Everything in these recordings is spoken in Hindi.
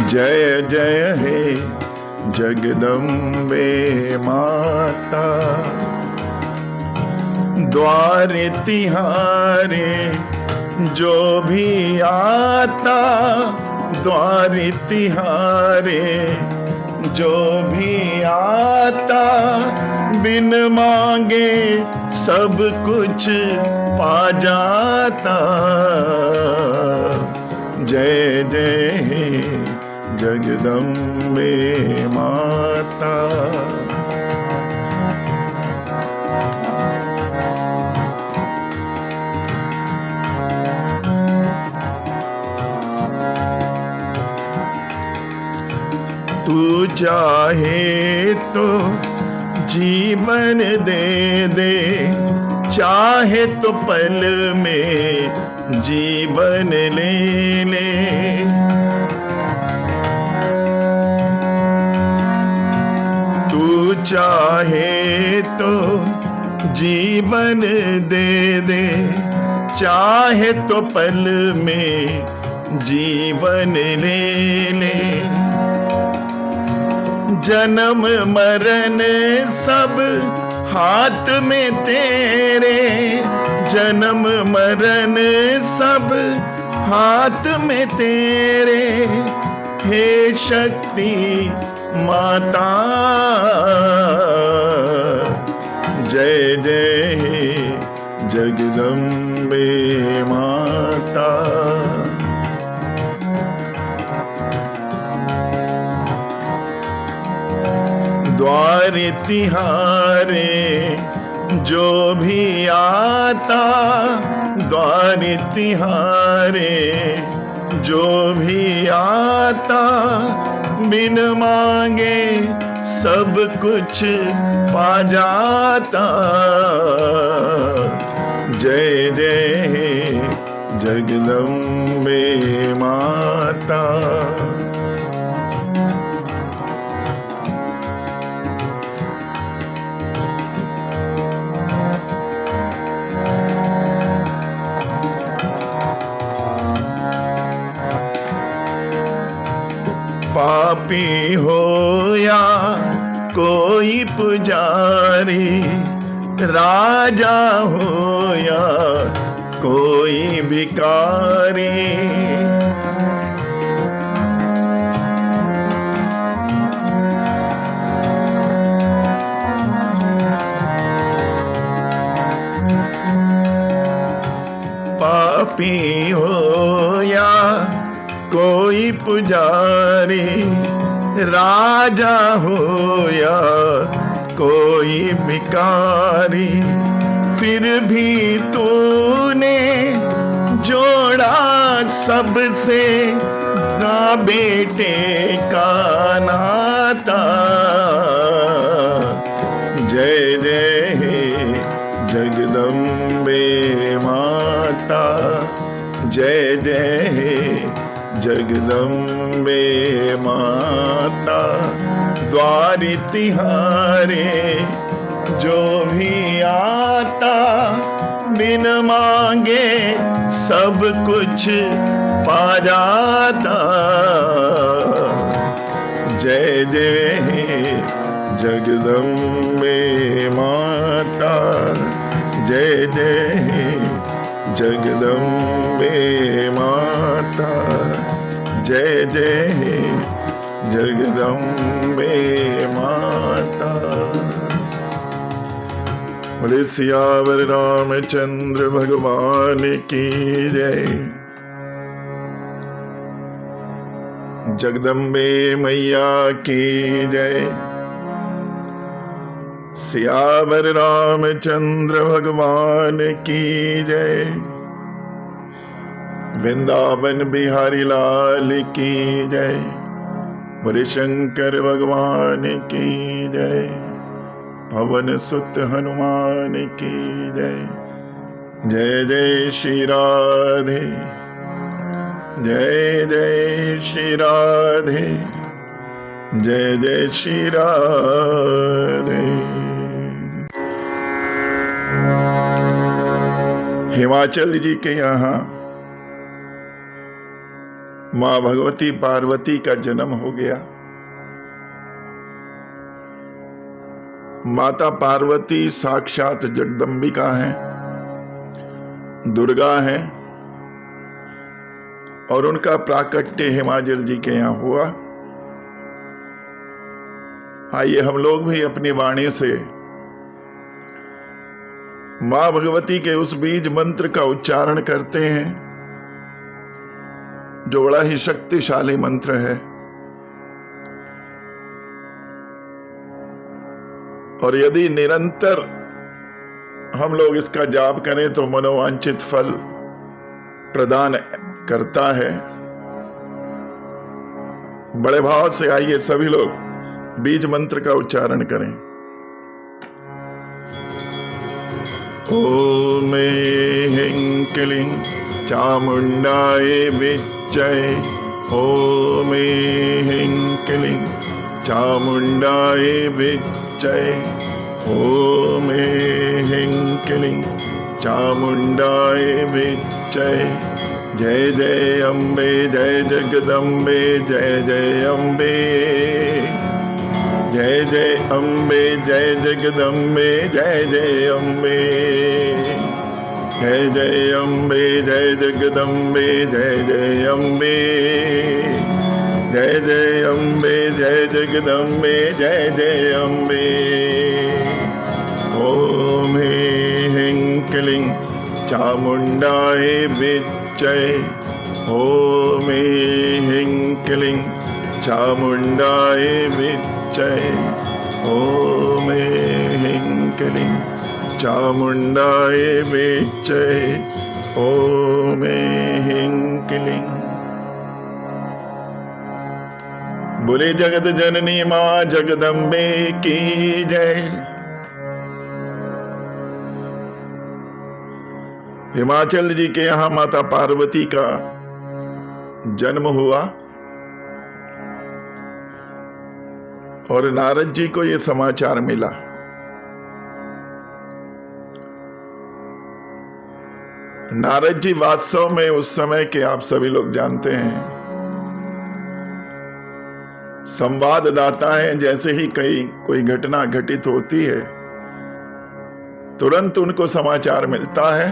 जय जय हे जगदम्बे माता, द्वार तिहारे जो भी आता, द्वार तिहारे जो भी आता, बिन मांगे सब कुछ पा जाता। जय जय हे जगदम्बे माता। तू चाहे तो जीवन दे दे, चाहे तो पल में जीवन ले ले। तू चाहे तो जीवन दे दे, चाहे तो पल में जीवन ले ले। जन्म मरण सब हाथ में तेरे, जन्म मरण सब हाथ में तेरे। हे शक्ति माता, जय जय हे जगदम्बे माता। द्वार तिहारे जो भी आता, द्वार तिहारे जो भी आता, बिन मांगे सब कुछ पा जाता। जय जय हे जगदम्बे माता। पापी हो या कोई पुजारी, राजा हो या कोई भिखारी, पापी हो या कोई पुजारी, राजा हो या कोई भिखारी, फिर भी तूने जोड़ा सबसे ना बेटे का नाता। जय जय हे जगदम्बे माता, जय जय हे जगदम्बे माता। द्वार तिहारे जो भी आता, बिन मांगे सब कुछ पा जाता। जय जय हे जगदम्बे माता, जय जय हे जगदम्बे माता, जय जय हे जगदम्बे माता। बोले सियावर रामचंद्र भगवान की जय। जगदम्बे मैया की जय। सियावर रामचंद्र भगवान की जय। वृंदावन बिहारी लाल की जय। बोले शंकर भगवान की जय। पवन सुत हनुमान की जय। जय जय श्री राधे, जय जय श्री राधे, जय जय श्री राधे। हिमाचल जी के यहाँ मां भगवती पार्वती का जन्म हो गया। माता पार्वती साक्षात जगदम्बिका है, दुर्गा है, और उनका प्राकट्य हिमाचल जी के यहां हुआ। आइए हम लोग भी अपनी वाणी से मां भगवती के उस बीज मंत्र का उच्चारण करते हैं जो बड़ा ही शक्तिशाली मंत्र है, और यदि निरंतर हम लोग इसका जाप करें तो मनोवांछित फल प्रदान करता है। बड़े भाव से आइए सभी लोग बीज मंत्र का उच्चारण करें। ओम ह्रीं क्लीं चामुंडाय विच्चय। ओम ह्रीं क्लीं चामुंडाय विच्चय। ओम ह्रीं क्लीं चामुंडाय विच्चय। जय जय अम्बे, जय जगदम्बे, जय जय अम्बे। जय जय अम्बे, जय जगदम्बे, जय जय अम्बे। जय जय अम्बे, जय जगदम्बे, जय जय अम्बे। जय जय अम्बे, जय जगदम्बे, जय जय अम्बे। ओम ह्रीं क्लीं चामुंडाय विच्चय। ओम ह्रीं क्लीं चामुंडाय विच्चय। ओम ह्रीं क्लीं चामुंडाय विच्चय। ओम ह्रीं क्लीं। बोले जगत जननी मां जगदम्बे की जय। हिमाचल जी के यहां माता पार्वती का जन्म हुआ और नारद जी को यह समाचार मिला। नारद जी वास्तव में उस समय के आप सभी लोग जानते हैं संवाददाता हैं। जैसे ही कोई घटना घटित होती है तुरंत उनको समाचार मिलता है,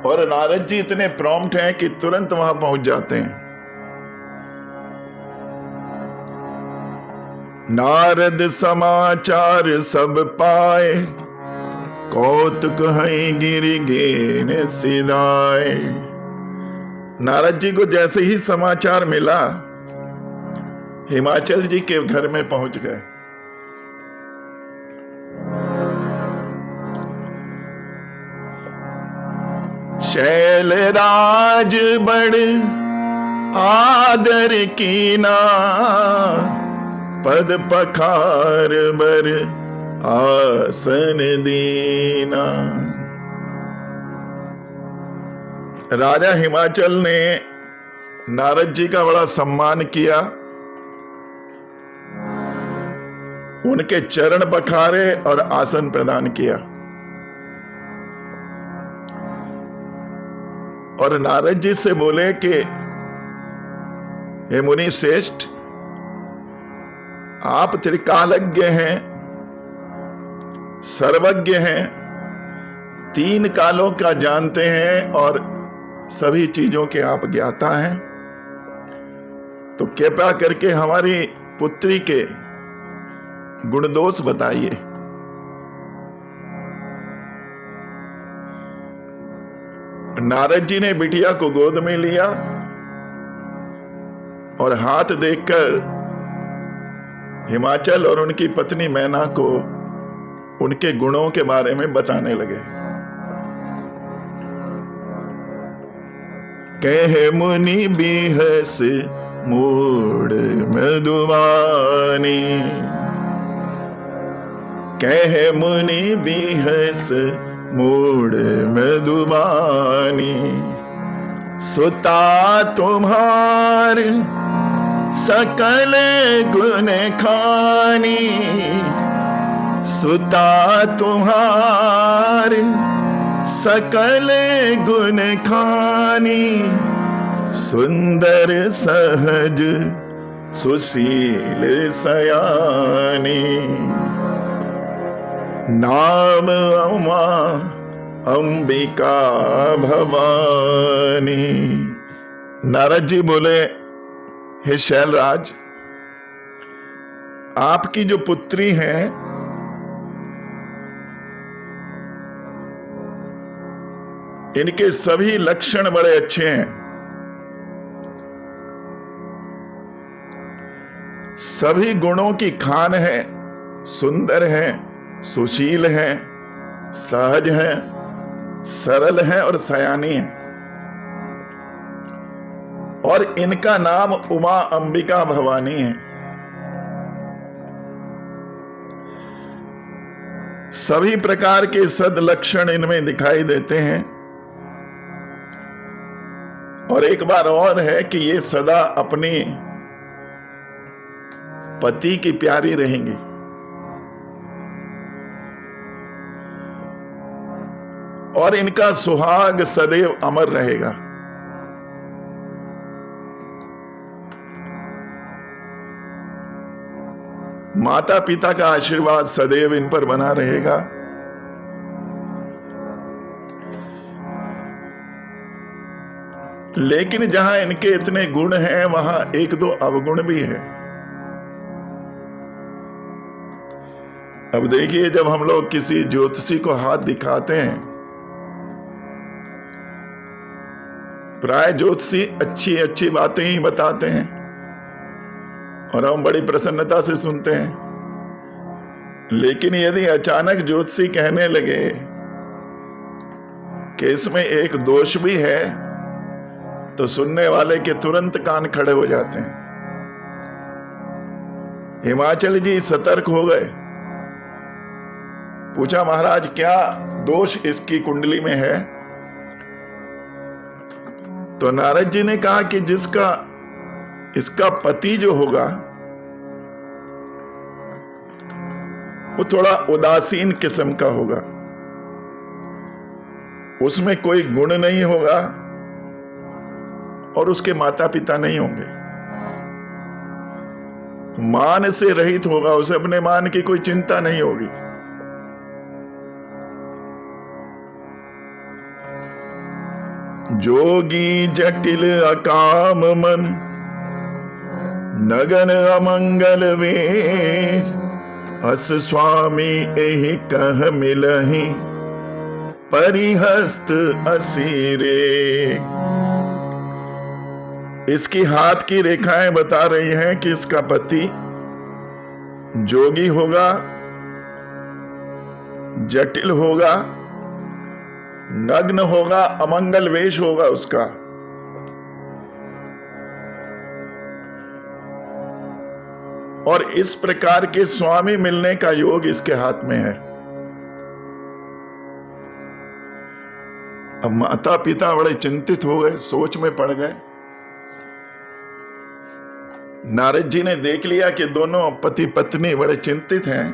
और नारद जी इतने प्रॉम्प्ट हैं कि तुरंत वहां पहुंच जाते हैं। नारद समाचार सब पाए, कौतुक है गिरि गेन सिधाए। नारद जी को जैसे ही समाचार मिला हिमाचल जी के घर में पहुंच गए। शैलराज बड़ आदर कीना, पद पखार बर आसन दीना। राजा हिमाचल ने नारद जी का बड़ा सम्मान किया, उनके चरण पखारे और आसन प्रदान किया। और नारद जी से बोले कि हे मुनि श्रेष्ठ, आप त्रिकालज्ञ हैं, सर्वज्ञ हैं, 3 कालों का जानते हैं और सभी चीजों के आप ज्ञाता हैं, तो कृपया करके हमारी पुत्री के गुण दोष बताइए। नारद जी ने बिटिया को गोद में लिया और हाथ देखकर हिमाचल और उनकी पत्नी मैना को उनके गुणों के बारे में बताने लगे। कहे मुनि बिहस मूड मधुबानी। कहे मुनि बिहस मूड मधुबानी। सुता तुम्हार सकल गुण खानी। सुता तुम्हार सकल गुण खानी। सुंदर सहज सुशील सयानी, नाम उमा अंबिका भवानी। नारद जी बोले, हे शैलराज, आपकी जो पुत्री है इनके सभी लक्षण बड़े अच्छे हैं, सभी गुणों की खान है, सुंदर है, सुशील है, सहज है, सरल है और सयानी है। और इनका नाम उमा अंबिका भवानी है। सभी प्रकार के सदलक्षण इनमें दिखाई देते हैं। और एक बार और है कि ये सदा अपनी पति की प्यारी रहेंगी। और इनका सुहाग सदैव अमर रहेगा। माता पिता का आशीर्वाद सदैव इन पर बना रहेगा। लेकिन जहां इनके इतने गुण हैं वहां एक दो अवगुण भी है। अब देखिए, जब हम लोग किसी ज्योतिषी को हाथ दिखाते हैं, प्राय ज्योतिषी अच्छी अच्छी बातें ही बताते हैं और हम बड़ी प्रसन्नता से सुनते हैं। लेकिन यदि अचानक ज्योतिषी कहने लगे कि इसमें एक दोष भी है, तो सुनने वाले के तुरंत कान खड़े हो जाते हैं। हिमाचल जी सतर्क हो गए। पूछा, महाराज क्या दोष इसकी कुंडली में है? तो नारद जी ने कहा कि जिसका इसका पति जो होगा वो थोड़ा उदासीन किस्म का होगा, उसमें कोई गुण नहीं होगा और उसके माता पिता नहीं होंगे। मान से रहित होगा, उसे अपने मान की कोई चिंता नहीं होगी। जोगी जटिल अकाम मन, नगन अमंगल वेश, अस स्वामी एहि कह मिलहि, परिहस्त असीरे। इसकी हाथ की रेखाएं बता रही हैं कि इसका पति जोगी होगा, जटिल होगा, नग्न होगा, अमंगल वेश होगा उसका। और इस प्रकार के स्वामी मिलने का योग इसके हाथ में है। अब माता पिता बड़े चिंतित हो गए, सोच में पड़ गए। नारद जी ने देख लिया कि दोनों पति पत्नी बड़े चिंतित हैं,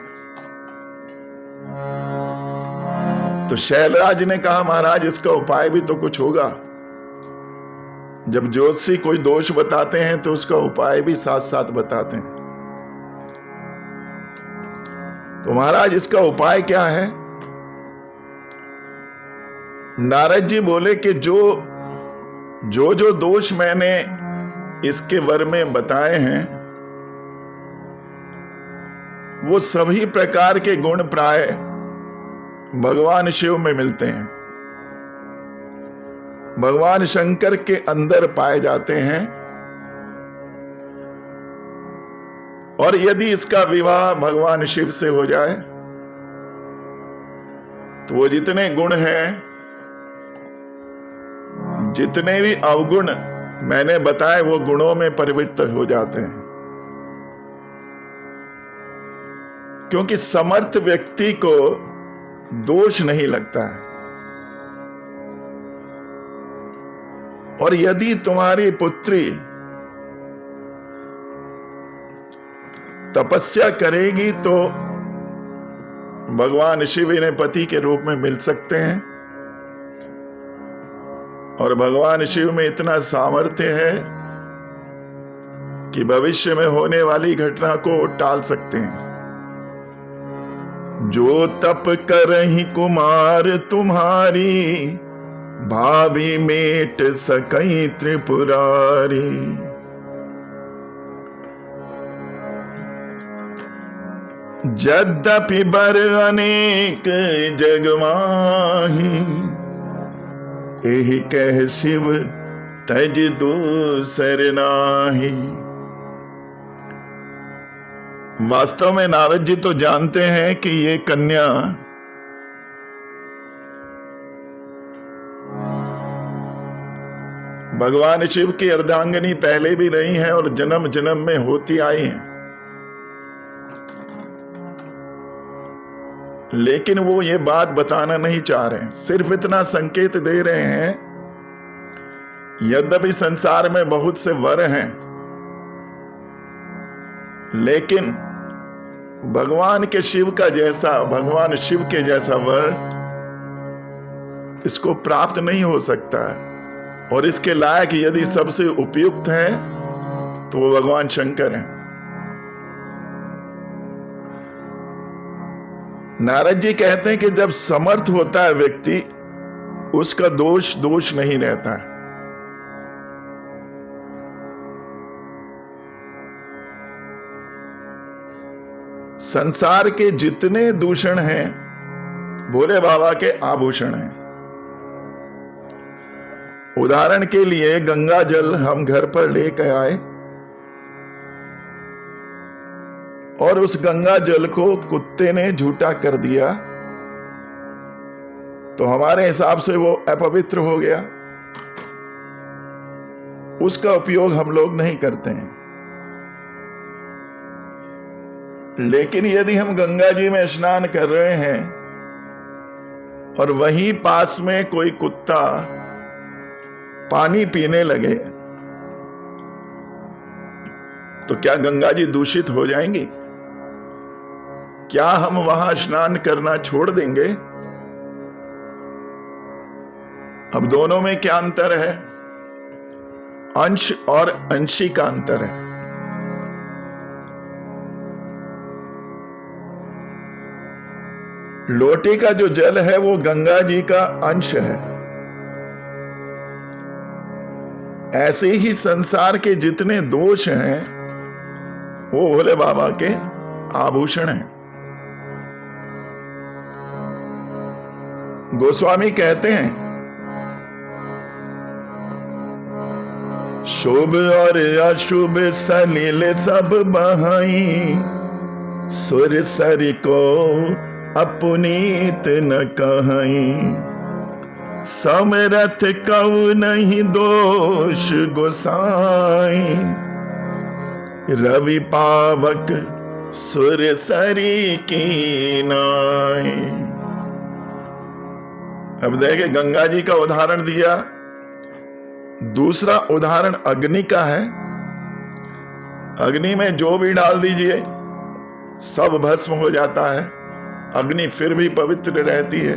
तो शैलराज ने कहा, महाराज इसका उपाय भी तो कुछ होगा। जब ज्योतिषी कोई दोष बताते हैं तो उसका उपाय भी साथ साथ बताते हैं। तो महाराज इसका उपाय क्या है? नारद जी बोले कि जो दोष मैंने इसके वर में बताए हैं वो सभी प्रकार के गुण प्राय भगवान शिव में मिलते हैं, भगवान शंकर के अंदर पाए जाते हैं। और यदि इसका विवाह भगवान शिव से हो जाए तो वो जितने गुण हैं, जितने भी अवगुण मैंने बताए वो गुणों में परिवर्तित हो जाते हैं। क्योंकि समर्थ व्यक्ति को दोष नहीं लगता है। और यदि तुम्हारी पुत्री तपस्या करेगी तो भगवान शिव इन्हें पति के रूप में मिल सकते हैं। और भगवान शिव में इतना सामर्थ्य है कि भविष्य में होने वाली घटना को टाल सकते हैं। जो तप करहि कुमार तुम्हारी, भावी मेट सकई त्रिपुरारी। यद्यपि बर अनेक जग माही, एहि कह शिव तज दूसर नाही। वास्तव में नारद जी तो जानते हैं कि ये कन्या भगवान शिव की अर्धांगिनी पहले भी रही है और जन्म जन्म में होती आई हैं, लेकिन वो ये बात बताना नहीं चाह रहे हैं। सिर्फ इतना संकेत दे रहे हैं, यद्यपि संसार में बहुत से वर हैं, लेकिन भगवान के शिव का जैसा, भगवान शिव के जैसा वर इसको प्राप्त नहीं हो सकता है। और इसके लायक यदि सबसे उपयुक्त है तो वो भगवान शंकर हैं। नारद जी कहते हैं कि जब समर्थ होता है व्यक्ति, उसका दोष नहीं रहता है। संसार के जितने दूषण हैं, भोले बाबा के आभूषण हैं। उदाहरण के लिए गंगा जल हम घर पर लेकर आए और उस गंगा जल को कुत्ते ने झूठा कर दिया, तो हमारे हिसाब से वो अपवित्र हो गया, उसका उपयोग हम लोग नहीं करते हैं। लेकिन यदि हम गंगा जी में स्नान कर रहे हैं और वहीं पास में कोई कुत्ता पानी पीने लगे, तो क्या गंगा जी दूषित हो जाएंगी? क्या हम वहां स्नान करना छोड़ देंगे? अब दोनों में क्या अंतर है? अंश और अंशी का अंतर है। लोटे का जो जल है वो गंगा जी का अंश है। ऐसे ही संसार के जितने दोष हैं वो भोले बाबा के आभूषण हैं। गोस्वामी कहते हैं, शुभ और अशुभ सलिल सब बहाई, सुर सर को अपनीत न कहाई। समरथ कऊ नहीं दोष गोसाई, रवि पावक सुर सरी की नाई। अब देखे, गंगा जी का उदाहरण दिया, दूसरा उदाहरण अग्नि का है। अग्नि में जो भी डाल दीजिए सब भस्म हो जाता है, अग्नि फिर भी पवित्र रहती है।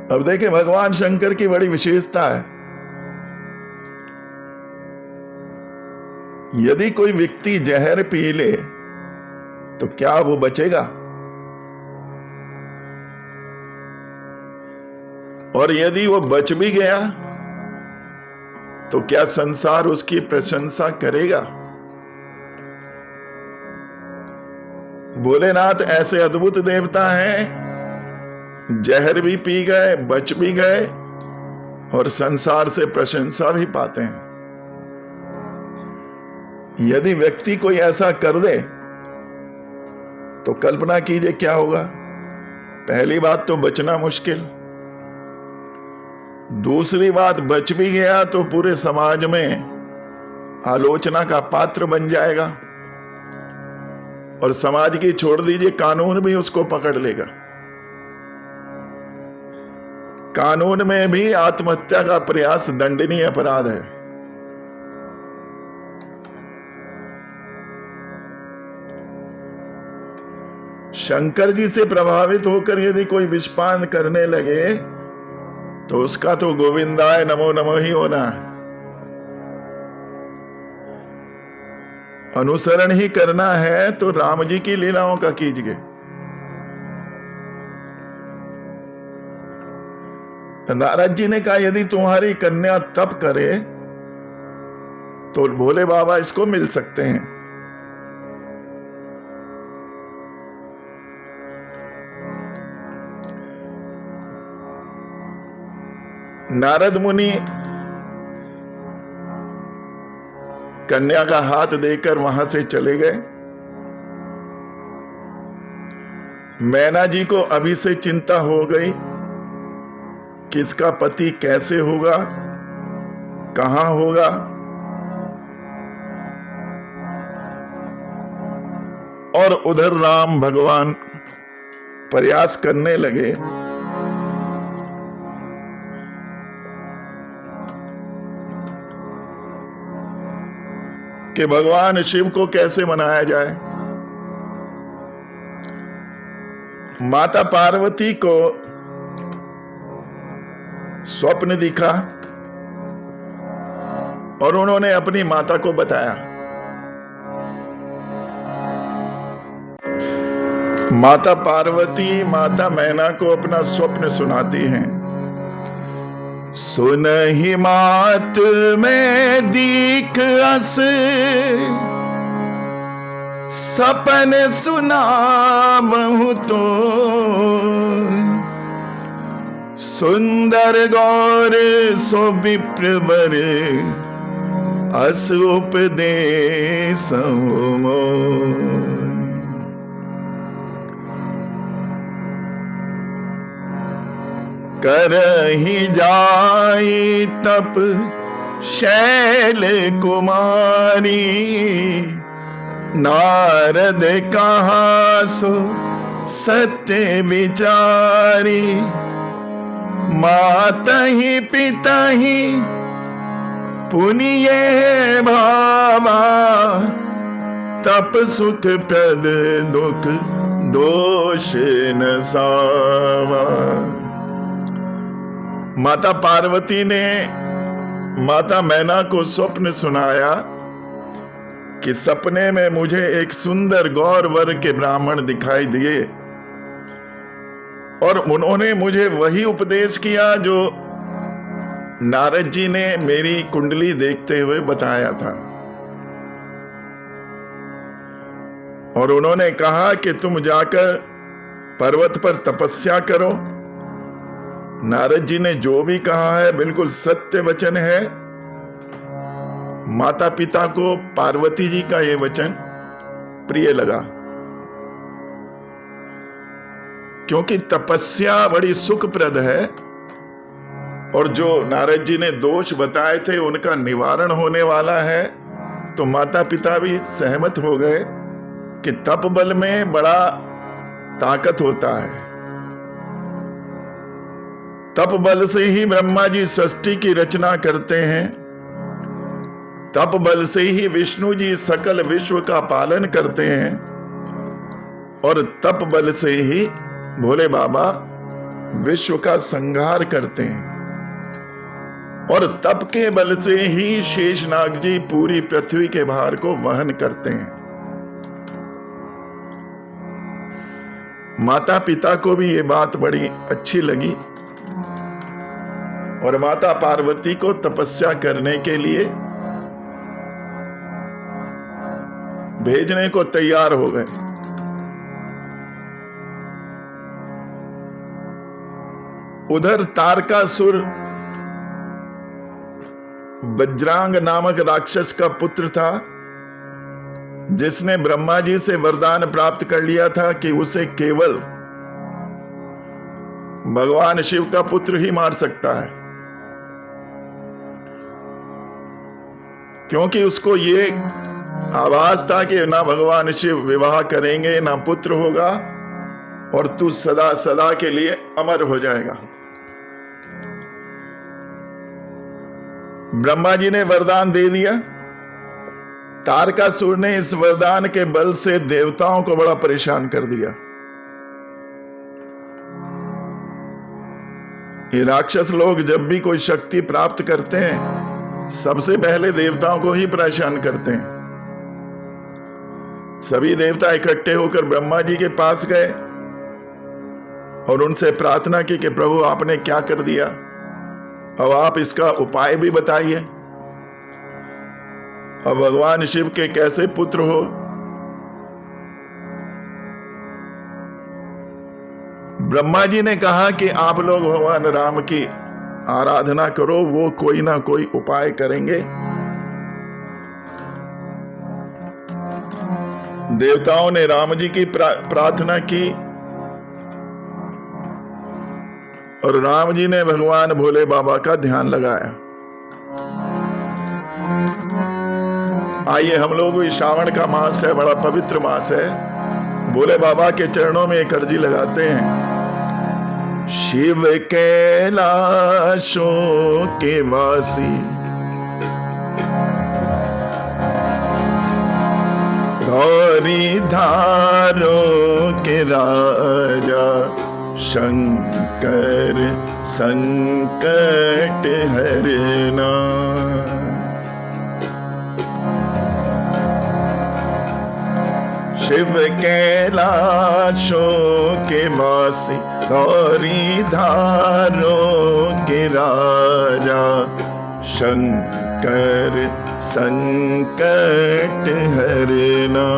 अब देखिए, भगवान शंकर की बड़ी विशेषता है। यदि कोई व्यक्ति जहर पी ले तो क्या वो बचेगा? और यदि वो बच भी गया तो क्या संसार उसकी प्रशंसा करेगा? भोलेनाथ ऐसे अद्भुत देवता हैं, जहर भी पी गए, बच भी गए और संसार से प्रशंसा भी पाते हैं। यदि व्यक्ति कोई ऐसा कर दे तो कल्पना कीजिए क्या होगा। पहली बात तो बचना मुश्किल, दूसरी बात बच भी गया तो पूरे समाज में आलोचना का पात्र बन जाएगा और समाज की छोड़ दीजिए, कानून भी उसको पकड़ लेगा। कानून में भी आत्महत्या का प्रयास दंडनीय अपराध है। शंकर जी से प्रभावित होकर यदि कोई विषपान करने लगे तो उसका तो गोविंदाय नमो नमो ही होना है, अनुसरण ही करना है तो राम जी की लीलाओं का कीजिए। नारद जी ने कहा यदि तुम्हारी कन्या तप करे तो भोले बाबा इसको मिल सकते हैं। नारद मुनि कन्या का हाथ देकर वहां से चले गए। मैना जी को अभी से चिंता हो गई कि इसका पति कैसे होगा, कहां होगा। और उधर राम भगवान प्रयास करने लगे कि भगवान शिव को कैसे मनाया जाए। माता पार्वती को स्वप्न दिखा और उन्होंने अपनी माता को बताया। माता पार्वती माता मैना को अपना स्वप्न सुनाती हैं। सुनहि मात में दीख अस सपन सुनावहु तो, सुंदर गौर सो विप्रवर अस उपदेश मोर। करहि जाई तप शैल कुमारी, नारद कहा सो सत्य विचारी। माता ही पिता ही पुनिये भावा, तप सुख प्रद दुख दोष न सावा। माता पार्वती ने माता मैना को स्वप्न सुनाया कि सपने में मुझे एक सुंदर गौर वर्ग के ब्राह्मण दिखाई दिए और उन्होंने मुझे वही उपदेश किया जो नारद जी ने मेरी कुंडली देखते हुए बताया था। और उन्होंने कहा कि तुम जाकर पर्वत पर तपस्या करो। नारद जी ने जो भी कहा है बिल्कुल सत्य वचन है। माता पिता को पार्वती जी का यह वचन प्रिय लगा, क्योंकि तपस्या बड़ी सुखप्रद है और जो नारद जी ने दोष बताए थे उनका निवारण होने वाला है। तो माता पिता भी सहमत हो गए कि तप बल में बड़ा ताकत होता है। तप बल से ही ब्रह्मा जी सृष्टि की रचना करते हैं। तप बल से ही विष्णु जी सकल विश्व का पालन करते हैं और तप बल से ही भोले बाबा विश्व का संहार करते हैं और तप के बल से ही शेषनाग जी पूरी पृथ्वी के भार को वहन करते हैं। माता पिता को भी ये बात बड़ी अच्छी लगी और माता पार्वती को तपस्या करने के लिए भेजने को तैयार हो गए। उधर तारकासुर वज्रांग नामक राक्षस का पुत्र था, जिसने ब्रह्मा जी से वरदान प्राप्त कर लिया था कि उसे केवल भगवान शिव का पुत्र ही मार सकता है, क्योंकि उसको ये आवाज था कि ना भगवान शिव विवाह करेंगे ना पुत्र होगा और तू सदा सदा के लिए अमर हो जाएगा। ब्रह्मा जी ने वरदान दे दिया। तारकासुर ने इस वरदान के बल से देवताओं को बड़ा परेशान कर दिया। ये राक्षस लोग जब भी कोई शक्ति प्राप्त करते हैं सबसे पहले देवताओं को ही परेशान करते हैं। सभी देवता इकट्ठे होकर ब्रह्मा जी के पास गए और उनसे प्रार्थना की कि प्रभु आपने क्या कर दिया, अब आप इसका उपाय भी बताइए। अब भगवान शिव के कैसे पुत्र हो? ब्रह्मा जी ने कहा कि आप लोग भगवान राम की आराधना करो, वो कोई ना कोई उपाय करेंगे। देवताओं ने राम जी की प्रार्थना की और राम जी ने भगवान भोले बाबा का ध्यान लगाया। आइए हम लोग, श्रावण का मास है, बड़ा पवित्र मास है, भोले बाबा के चरणों में एक अर्जी लगाते हैं। शिव कैलाशों के वासी, गौरी धारों के राजा, शंकर संकट हरना। शिव कैलाशों के वासी, गौरी धारों के राजा, शंकर संकट हरना।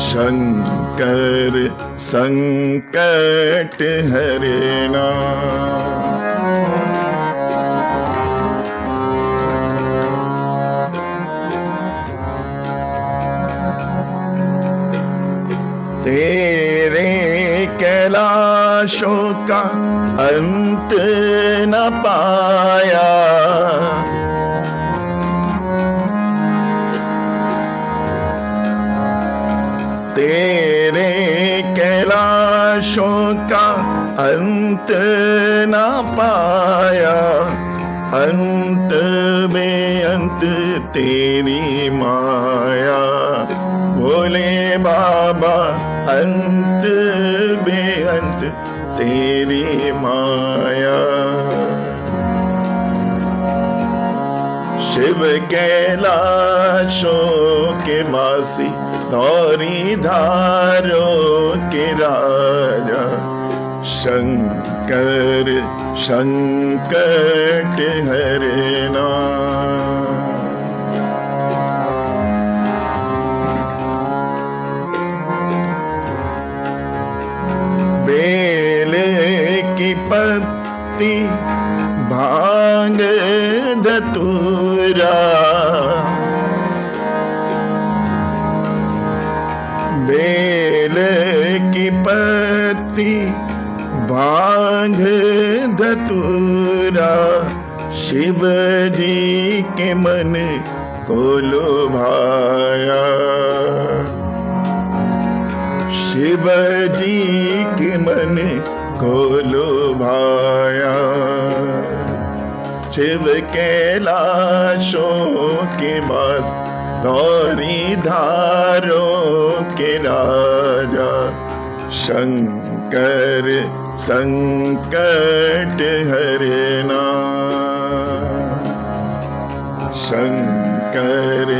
शंकर संकट हरना। तेरे कैलाशों का अंत न पाया, तेरे कैलाशों का अंत न पाया, अंत में अंत तेरी माया। भोले बाबा अंत में अंत तेरी माया। शिव कैलाशों के वासी, गौरी धारों के राजा, शंकर संकट हरना। बेल की पत्ती, भांग धतूरा, बेल की पत्ती, भांग धतूरा, शिव जी के मन को लुभाया। शिव जी के मन को लुभाया। शिव कैलाशों के वास, गौरी धारों के राजा, शंकर संकट हरना। शंकर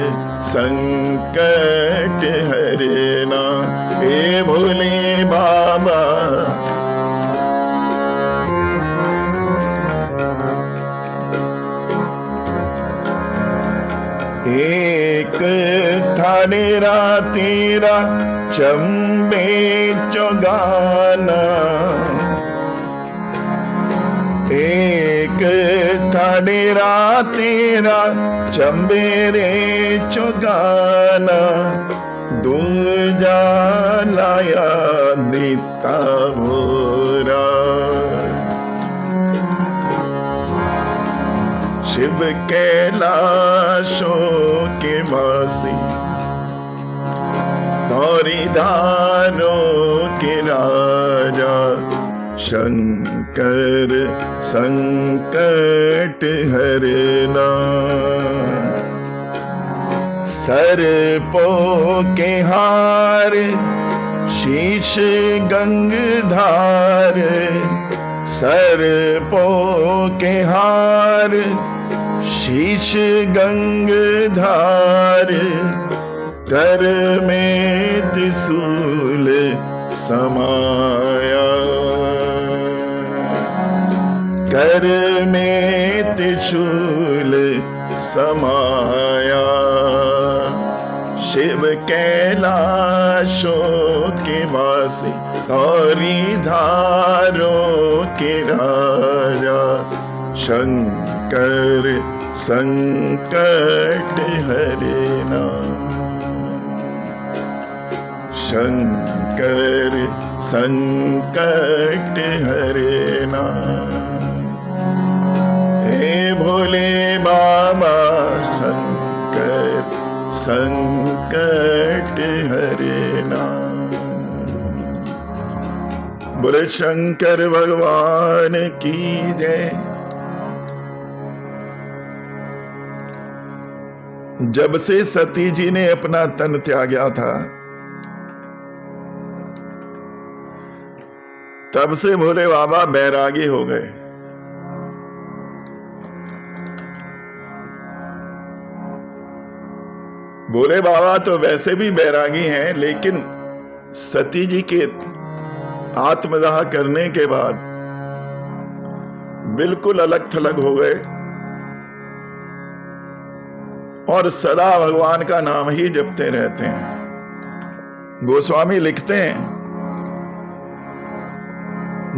संकट हरना। हे भोले बाबा, एक था डेरा तेरा चंबे चौगाना, एक था डेरा तेरा चंबे रे चौगाना, दूजा लाया दीता भोरा। शिव कैलाशों के वासी, गौरी धारों के राजा, शंकर संकट हरना। सर्पों के हार शीश गंगधार सर्पों के हार, शीश गंगधार कर में त्रिशूल समाया, कर में त्रिशूल समाया। शिव कैलाशों के वासी और धारों के राजा, शंकर संकट हरना, शंकर संकट हरना। हे भोले बाबा शंकर संकट हरना। बोले शंकर भगवान की जय। जब से सती जी ने अपना तन त्यागा था, तब से भोले बाबा बैरागी हो गए। भोले बाबा तो वैसे भी बैरागी हैं, लेकिन सती जी के आत्मदाह करने के बाद बिल्कुल अलग थलग हो गए और सदा भगवान का नाम ही जपते रहते हैं। गोस्वामी लिखते हैं,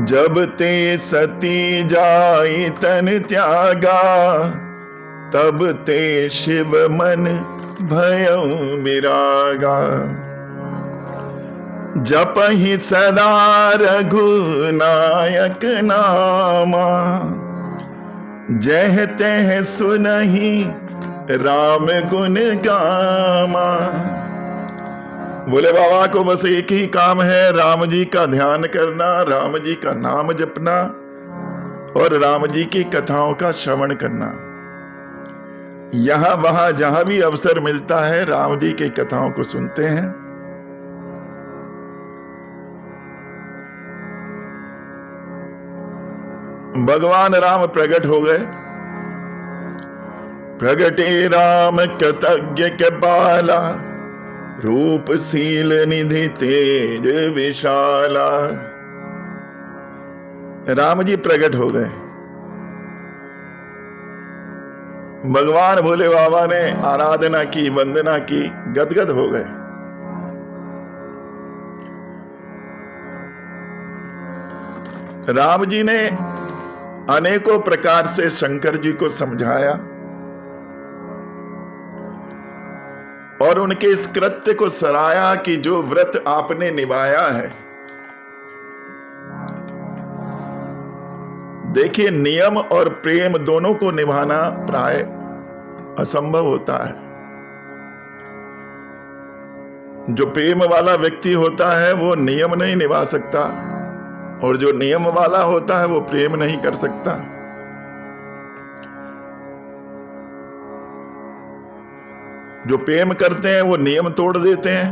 जब ते सती जाई तन त्यागा, तब ते शिव मन भयउ विरागा। जपहि सदा रघुनायक नामा, जह तह सुनहि राम गुण गामा। बोले बाबा को बस एक ही काम है, राम जी का ध्यान करना, राम जी का नाम जपना और राम जी की कथाओं का श्रवण करना। यहां वहां जहां भी अवसर मिलता है राम जी की कथाओं को सुनते हैं। भगवान राम प्रकट हो गए। प्रगटे राम कृतज्ञ के बाला, रूपशील निधि तेज विशाला। राम जी प्रकट हो गए। भगवान भोले बाबा ने आराधना की, वंदना की, गदगद हो गए। राम जी ने अनेकों प्रकार से शंकर जी को समझाया और उनके इस कृत्य को सराहा कि जो व्रत आपने निभाया है, देखिए नियम और प्रेम दोनों को निभाना प्राय असंभव होता है। जो प्रेम वाला व्यक्ति होता है वो नियम नहीं निभा सकता और जो नियम वाला होता है वो प्रेम नहीं कर सकता। जो प्रेम करते हैं वो नियम तोड़ देते हैं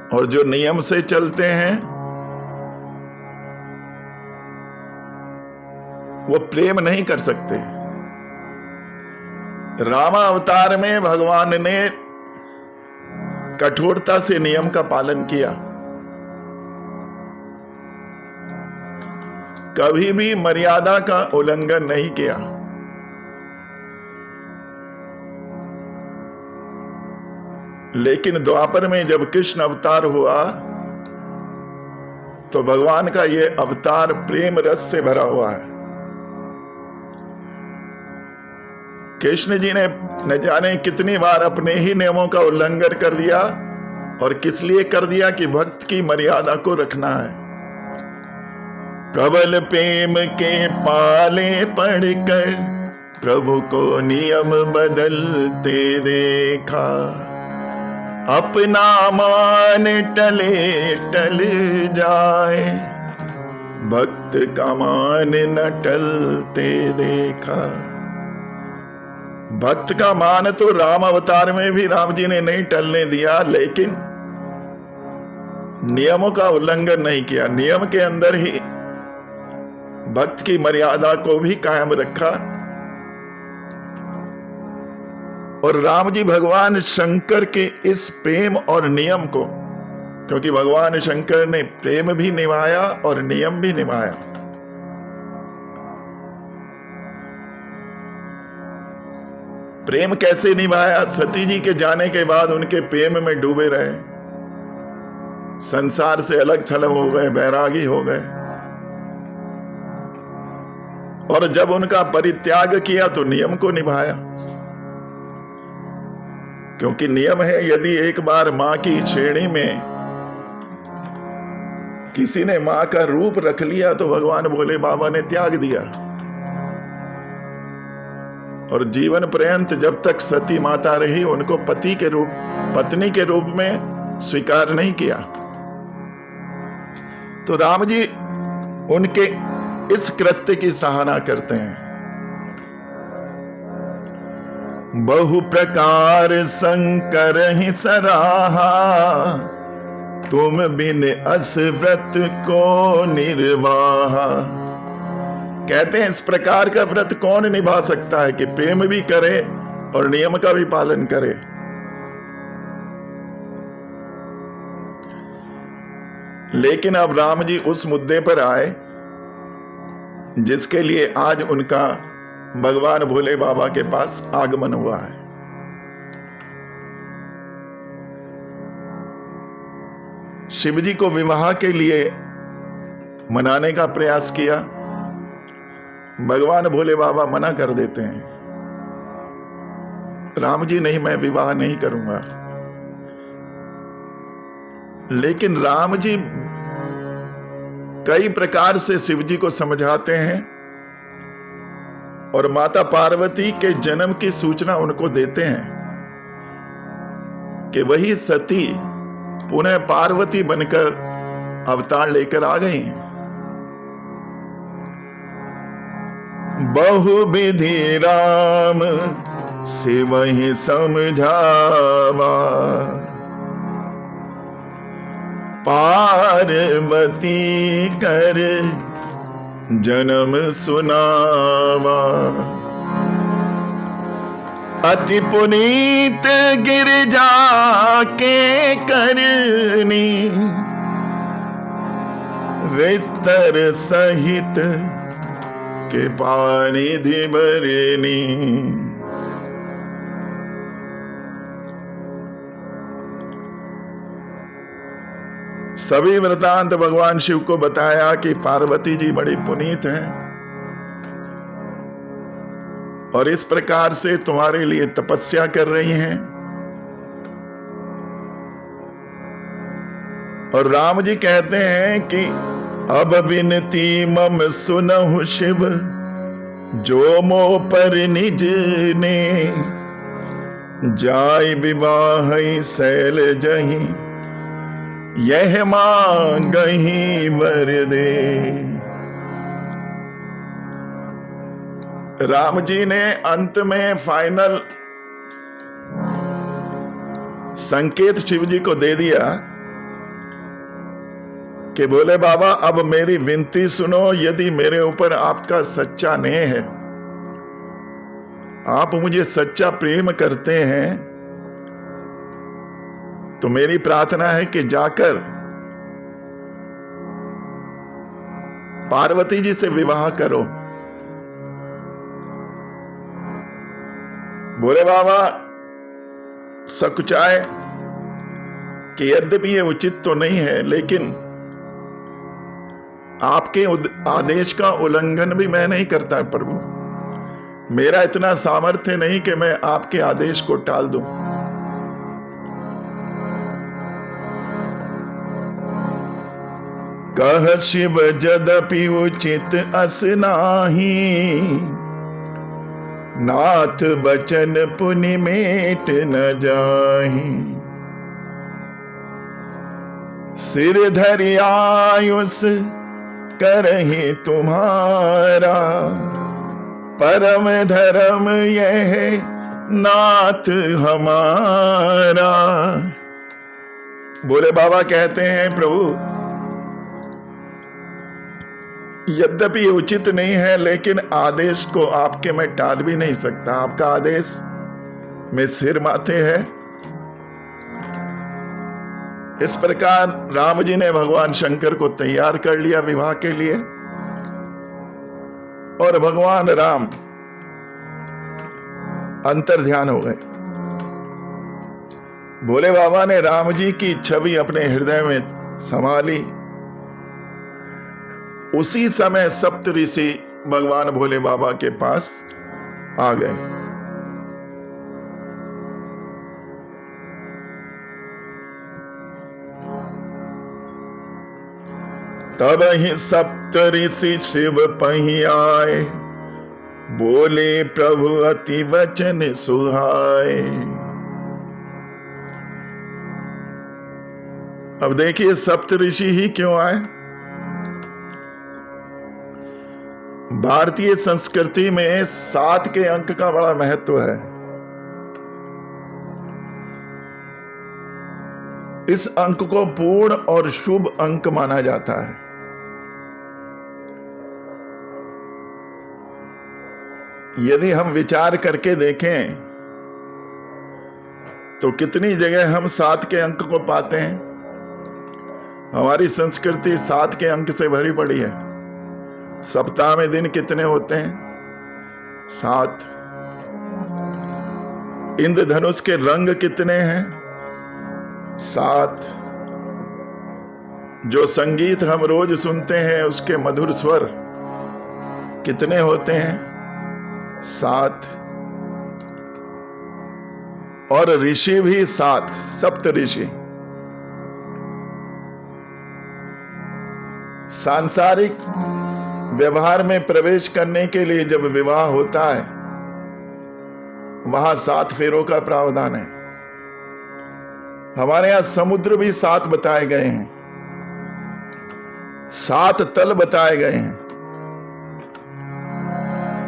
और जो नियम से चलते हैं वो प्रेम नहीं कर सकते। रामा अवतार में भगवान ने कठोरता से नियम का पालन किया, कभी भी मर्यादा का उल्लंघन नहीं किया। लेकिन द्वापर में जब कृष्ण अवतार हुआ तो भगवान का यह अवतार प्रेम रस से भरा हुआ है। कृष्ण जी ने न जाने कितनी बार अपने ही नियमों का उल्लंघन कर दिया और किस लिए कर दिया कि भक्त की मर्यादा को रखना है। प्रबल प्रेम के पाले पड़कर प्रभु को नियम बदलते देखा, अपना मान टले टल जाए, भक्त का मान न टलते देखा। भक्त का मान तो राम अवतार में भी राम जी ने नहीं टलने दिया, लेकिन नियमों का उल्लंघन नहीं किया। नियम के अंदर ही भक्त की मर्यादा को भी कायम रखा। और राम जी भगवान शंकर के इस प्रेम और नियम को, क्योंकि भगवान शंकर ने प्रेम भी निभाया और नियम भी निभाया। प्रेम कैसे निभाया? सती जी के जाने के बाद उनके प्रेम में डूबे रहे, संसार से अलग थलग हो गए, बैरागी हो गए। और जब उनका परित्याग किया तो नियम को निभाया, क्योंकि नियम है यदि एक बार मां की छेड़ी में किसी ने मां का रूप रख लिया तो भगवान भोले बाबा ने त्याग दिया। और जीवन पर्यंत जब तक सती माता रही उनको पत्नी के रूप में स्वीकार नहीं किया। तो राम जी उनके इस कृत्य की सराहना करते हैं। बहु प्रकार शंकर ही सराहा, तुम बिन अस व्रत को निर्वाह। कहते हैं इस प्रकार का व्रत कौन निभा सकता है कि प्रेम भी करे और नियम का भी पालन करे। लेकिन अब राम जी उस मुद्दे पर आए जिसके लिए आज उनका भगवान भोले बाबा के पास आगमन हुआ है। शिव जी को विवाह के लिए मनाने का प्रयास किया, भगवान भोले बाबा मना कर देते हैं। राम जी नहीं, मैं विवाह नहीं करूंगा। लेकिन राम जी कई प्रकार से शिव जी को समझाते हैं और माता पार्वती के जन्म की सूचना उनको देते हैं कि वही सती पुनः पार्वती बनकर अवतार लेकर आ गई। बहुविधि राम से वही समझावा, पार्वती कर जन्म सुनावा। अति पुनीत गिरजा के करनी, विस्तर सहित के पानी धिबरनी। सभी वृतांत भगवान शिव को बताया कि पार्वती जी बड़ी पुनीत हैं और इस प्रकार से तुम्हारे लिए तपस्या कर रही हैं। और राम जी कहते हैं कि अब विनती मम सुनहु शिव, जो मोह पर निज ने जाय विवाह शैल जही, यह मांगहि वर दे। राम जी ने अंत में फाइनल संकेत शिव जी को दे दिया कि बोले बाबा अब मेरी विनती सुनो, यदि मेरे ऊपर आपका सच्चा नेह है, आप मुझे सच्चा प्रेम करते हैं, तो मेरी प्रार्थना है कि जाकर पार्वती जी से विवाह करो। बोले बाबा सकुचाए कि यद्यपि ये उचित तो नहीं है, लेकिन आपके आदेश का उल्लंघन भी मैं नहीं करता प्रभु। मेरा इतना सामर्थ्य नहीं कि मैं आपके आदेश को टाल दूं। कह शिव जदपि उचित अस नाही, नाथ बचन पुनि मेट न जाहि। सिर धरि आयुष करहि तुम्हारा, परम धर्म यह नाथ हमारा। भोले बाबा कहते हैं, प्रभु यद्यपि उचित नहीं है, लेकिन आदेश को आपके मैं टाल भी नहीं सकता। आपका आदेश में सिर माथे है। इस प्रकार राम जी ने भगवान शंकर को तैयार कर लिया विवाह के लिए, और भगवान राम अंतर्ध्यान हो गए। भोले बाबा ने राम जी की छवि अपने हृदय में संभाली। उसी समय सप्त ऋषि भगवान भोले बाबा के पास आ गए। तब ही सप्त ऋषि शिव पही आए, बोले प्रभु अति वचन सुहाए। अब देखिए सप्त ऋषि ही क्यों आए। भारतीय संस्कृति में 7 के अंक का बड़ा महत्व है। इस अंक को पूर्ण और शुभ अंक माना जाता है। यदि हम विचार करके देखें तो कितनी जगह हम 7 के अंक को पाते हैं। हमारी संस्कृति 7 के अंक से भरी पड़ी है। सप्ताह में दिन कितने होते हैं? 7। इंद्रधनुष के रंग कितने हैं? 7। जो संगीत हम रोज सुनते हैं उसके मधुर स्वर कितने होते हैं? 7। और ऋषि भी 7, सप्त ऋषि। सांसारिक व्यवहार में प्रवेश करने के लिए जब विवाह होता है वहां 7 फेरों का प्रावधान है। हमारे यहां समुद्र भी 7 बताए गए हैं, 7 तल बताए गए हैं,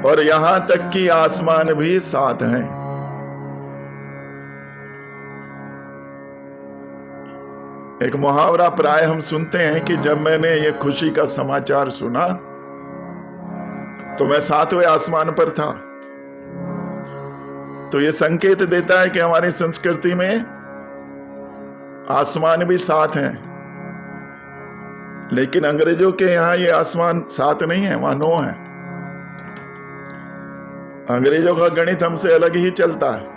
और यहां तक कि आसमान भी 7 हैं। एक मुहावरा प्राय हम सुनते हैं कि जब मैंने ये खुशी का समाचार सुना तो मैं 7वें आसमान पर था। तो ये संकेत देता है कि हमारी संस्कृति में आसमान भी 7 हैं, लेकिन अंग्रेजों के यहां ये आसमान 7 नहीं है, वहां 9 है। अंग्रेजों का गणित हमसे अलग ही चलता है।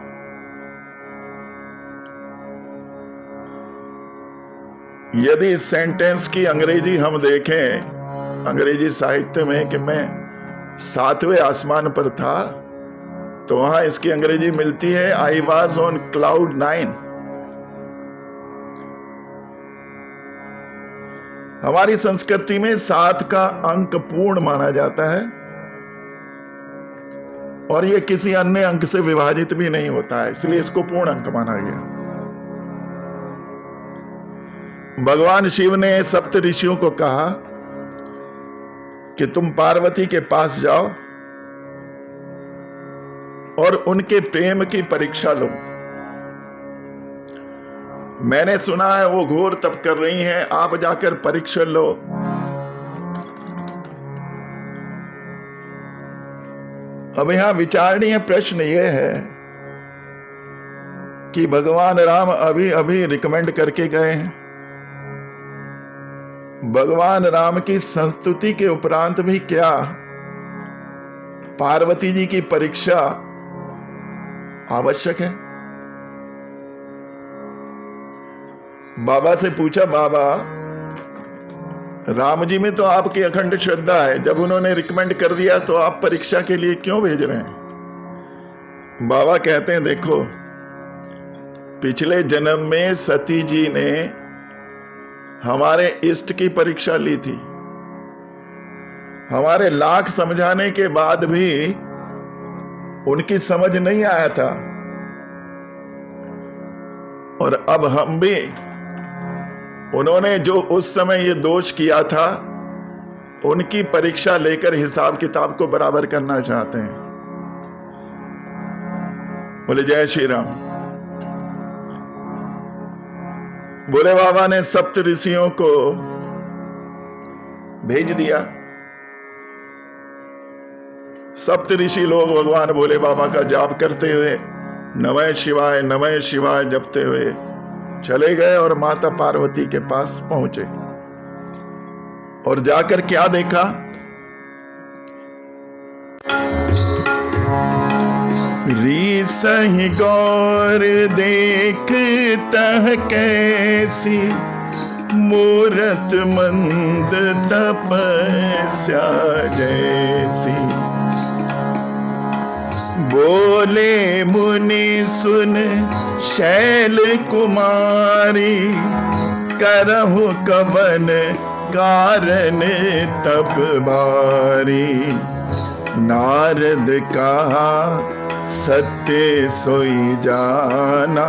यदि इस सेंटेंस की अंग्रेजी हम देखें अंग्रेजी साहित्य में कि मैं 7वें आसमान पर था, तो वहां इसकी अंग्रेजी मिलती है आई वॉज ऑन क्लाउड 9। हमारी संस्कृति में 7 का अंक पूर्ण माना जाता है, और यह किसी अन्य अंक से विभाजित भी नहीं होता है, इसलिए इसको पूर्ण अंक माना गया। भगवान शिव ने सप्त ऋषियों को कहा कि तुम पार्वती के पास जाओ और उनके प्रेम की परीक्षा लो। मैंने सुना है वो घोर तप कर रही हैं, आप जाकर परीक्षा लो। अब यहां विचारणीय प्रश्न यह है कि भगवान राम अभी अभी रिकमेंड करके गए हैं। भगवान राम की संस्तुति के उपरांत भी क्या पार्वती जी की परीक्षा आवश्यक है? बाबा से पूछा, बाबा राम जी में तो आपकी अखंड श्रद्धा है, जब उन्होंने रिकमेंड कर दिया तो आप परीक्षा के लिए क्यों भेज रहे हैं? बाबा कहते हैं, देखो पिछले जन्म में सती जी ने हमारे इष्ट की परीक्षा ली थी। हमारे लाख समझाने के बाद भी उनकी समझ नहीं आया था, और अब हम भी उन्होंने जो उस समय ये दोष किया था उनकी परीक्षा लेकर हिसाब किताब को बराबर करना चाहते हैं। बोले जय श्री राम। भोले बाबा ने सप्त ऋषियों को भेज दिया। सप्त ऋषि लोग भगवान भोले बाबा का जाप करते हुए नमः शिवाय जपते हुए चले गए और माता पार्वती के पास पहुंचे। और जाकर क्या देखा? रीसहि गौर देखतह कैसी मूरत मंद तपस्या जैसी। बोले मुनि सुन शैल कुमारी करहु कवन कारण तप भारी। नारद कहा सत्य सोई जाना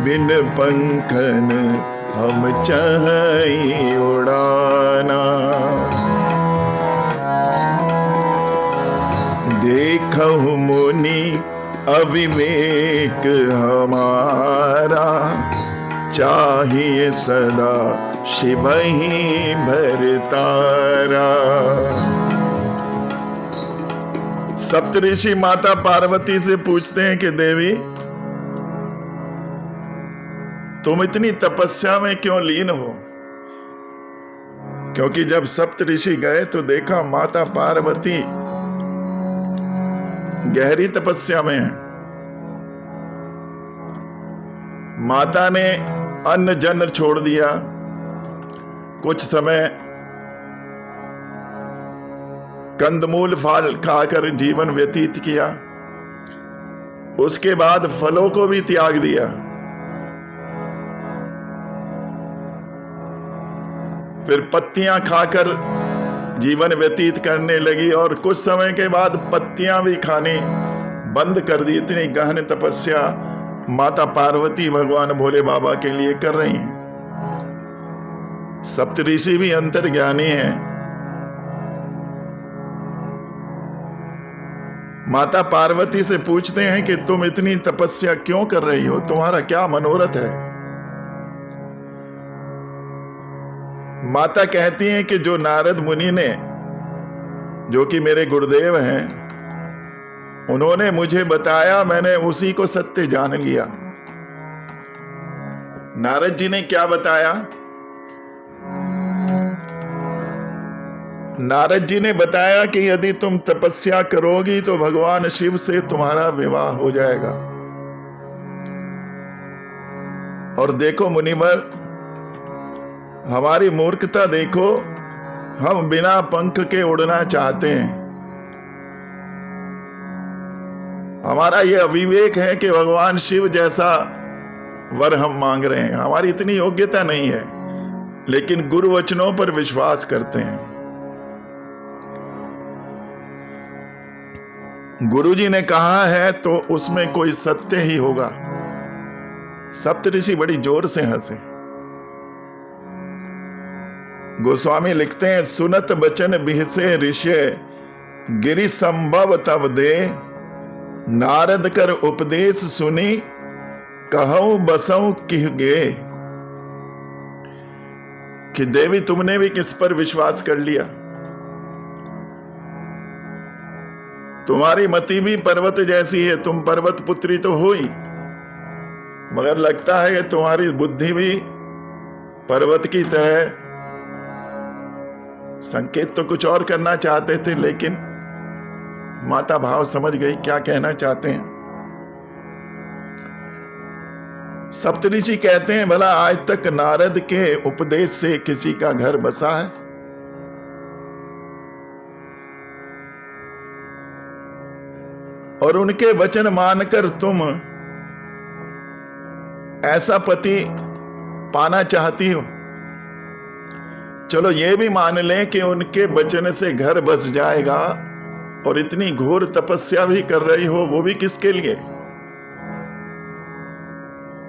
बिन पंखन हम चाहि उड़ाना। देखहु मुनि अविवेक हमारा चाहिए सदा शिव ही भरतारा। सप्तऋषि माता पार्वती से पूछते हैं कि देवी तुम इतनी तपस्या में क्यों लीन हो? क्योंकि जब सप्तऋषि गए तो देखा माता पार्वती गहरी तपस्या में है। माता ने अन्न जन छोड़ दिया, कुछ समय कंदमूल फल खाकर जीवन व्यतीत किया, उसके बाद फलों को भी त्याग दिया। फिर पत्तियां खाकर जीवन व्यतीत करने लगी और कुछ समय के बाद पत्तियां भी खानी बंद कर दी। इतनी गहन तपस्या माता पार्वती भगवान भोले बाबा के लिए कर रही हैं। सप्तऋषि भी अंतर्ज्ञानी हैं। माता पार्वती से पूछते हैं कि तुम इतनी तपस्या क्यों कर रही हो, तुम्हारा क्या मनोरथ है? माता कहती हैं कि जो नारद मुनि ने, जो कि मेरे गुरुदेव हैं, उन्होंने मुझे बताया, मैंने उसी को सत्य जान लिया। नारद जी ने क्या बताया? नारद जी ने बताया कि यदि तुम तपस्या करोगी तो भगवान शिव से तुम्हारा विवाह हो जाएगा। और देखो मुनिवर, हमारी मूर्खता देखो, हम बिना पंख के उड़ना चाहते हैं। हमारा यह अविवेक है कि भगवान शिव जैसा वर हम मांग रहे हैं। हमारी इतनी योग्यता नहीं है, लेकिन गुरु वचनों पर विश्वास करते हैं। गुरुजी ने कहा है तो उसमें कोई सत्य ही होगा। सप्तऋषि बड़ी जोर से हंसे। गोस्वामी लिखते हैं, सुनत बचन बिहसे ऋषि गिरि संभव तब दे। नारद कर उपदेश सुनी कहूं बसऊं किह गे। कि देवी तुमने भी किस पर विश्वास कर लिया? तुम्हारी मति भी पर्वत जैसी है, तुम पर्वत पुत्री तो हो ही, मगर लगता है कि तुम्हारी बुद्धि भी पर्वत की तरह। संकेत तो कुछ और करना चाहते थे, लेकिन माता भाव समझ गई क्या कहना चाहते हैं। सप्तऋषि कहते हैं, भला आज तक नारद के उपदेश से किसी का घर बसा है? और उनके वचन मानकर तुम ऐसा पति पाना चाहती हो? चलो ये भी मान लें कि उनके वचन से घर बस जाएगा, और इतनी घोर तपस्या भी कर रही हो, वो भी किसके लिए?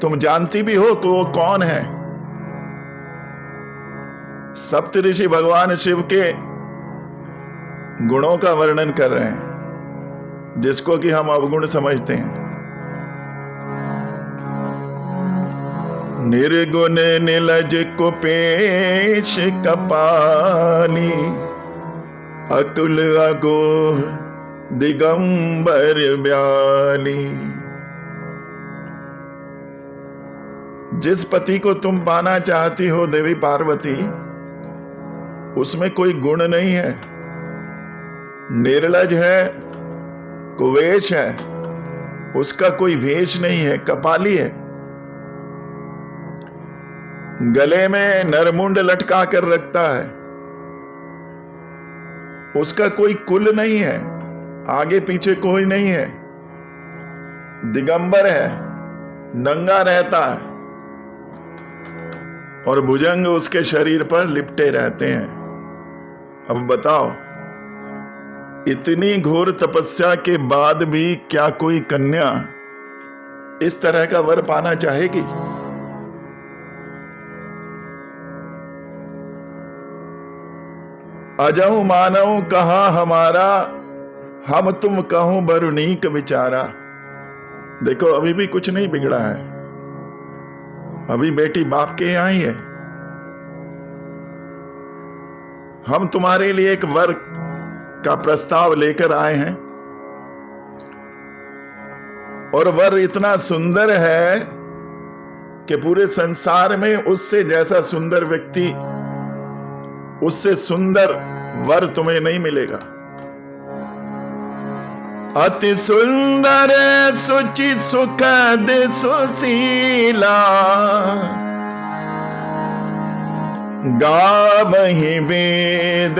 तुम जानती भी हो कि वो कौन है। सप्तऋषि भगवान शिव के गुणों का वर्णन कर रहे हैं, जिसको कि हम अवगुण समझते हैं। निर्गुण निलज कुपेश कपाली, अकुल अगोह दिगंबर ब्याली। जिस पति को तुम पाना चाहती हो देवी पार्वती, उसमें कोई गुण नहीं है, निर्लज है, कुवेश है, उसका कोई वेश नहीं है, कपाली है, गले में नरमुंड लटका कर रखता है, उसका कोई कुल नहीं है, आगे पीछे कोई नहीं है, दिगंबर है, नंगा रहता है और भुजंग उसके शरीर पर लिपटे रहते हैं। अब बताओ, इतनी घोर तपस्या के बाद भी क्या कोई कन्या इस तरह का वर पाना चाहेगी? अजहु मानव कहा हमारा, हम तुम कहूं बरुनीक विचारा। देखो, अभी भी कुछ नहीं बिगड़ा है, अभी बेटी बाप के यहां ही है। हम तुम्हारे लिए एक वर का प्रस्ताव लेकर आए हैं, और वर इतना सुंदर है कि पूरे संसार में उससे जैसा सुंदर व्यक्ति, उससे सुंदर वर तुम्हें नहीं मिलेगा। अति सुंदर सुचि सुखद सुशीला, गावहि वेद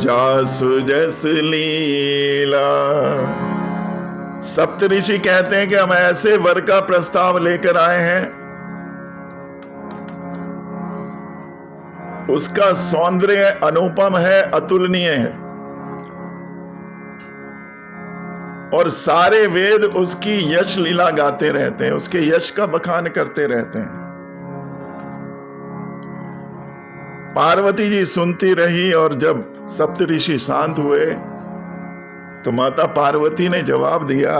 जासु जस लीला। सप्तऋषि कहते हैं कि हम ऐसे वर का प्रस्ताव लेकर आए हैं, उसका सौंदर्य अनुपम है, अतुलनीय है, और सारे वेद उसकी यश लीला गाते रहते हैं, उसके यश का बखान करते रहते हैं। पार्वती जी सुनती रही, और जब सप्तऋषि शांत हुए तो माता पार्वती ने जवाब दिया,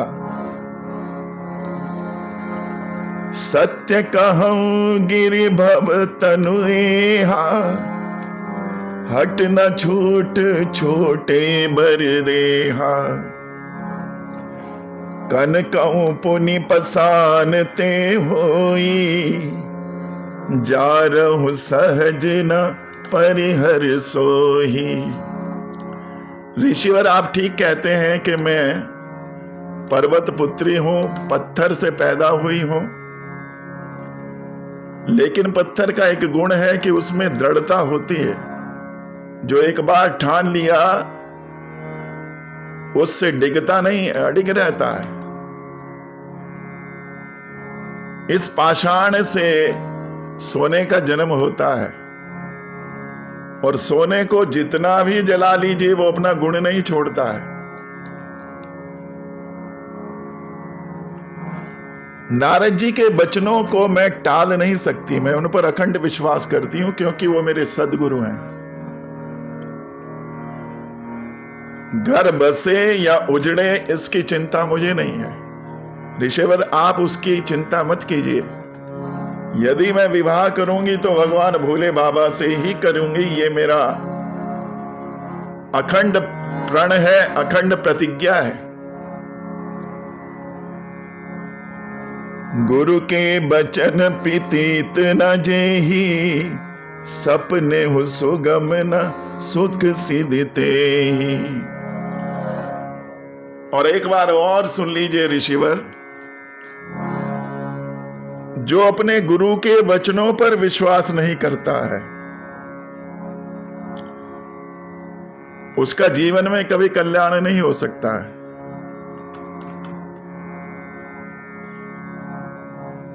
सत्य कहूं गिरि भव तनु एहा, हट न छूट छोटे बर देहा। कनकऊं पुनि पसान ते होई, जा रहूं सहज न परिहर सोही। ऋषिवर, आप ठीक कहते हैं कि मैं पर्वत पुत्री हूं, पत्थर से पैदा हुई हूं, लेकिन पत्थर का एक गुण है कि उसमें दृढ़ता होती है। जो एक बार ठान लिया उससे डिगता नहीं, अडिग रहता है। इस पाषाण से सोने का जन्म होता है, और सोने को जितना भी जला लीजिए वो अपना गुण नहीं छोड़ता है। नारद जी के वचनों को मैं टाल नहीं सकती, मैं उन पर अखंड विश्वास करती हूं, क्योंकि वो मेरे सद्गुरु हैं। घर बसे या उजड़े इसकी चिंता मुझे नहीं है। ऋषिवर, आप उसकी चिंता मत कीजिए। यदि मैं विवाह करूंगी तो भगवान भोले बाबा से ही करूंगी, ये मेरा अखंड प्रण है, अखंड प्रतिज्ञा है। गुरु के बचन प्रीतीत न जेहि, सपने हो सुगम न सुख सिद्धते। और एक बार और सुन लीजिए ऋषिवर, जो अपने गुरु के वचनों पर विश्वास नहीं करता है, उसका जीवन में कभी कल्याण नहीं हो सकता है।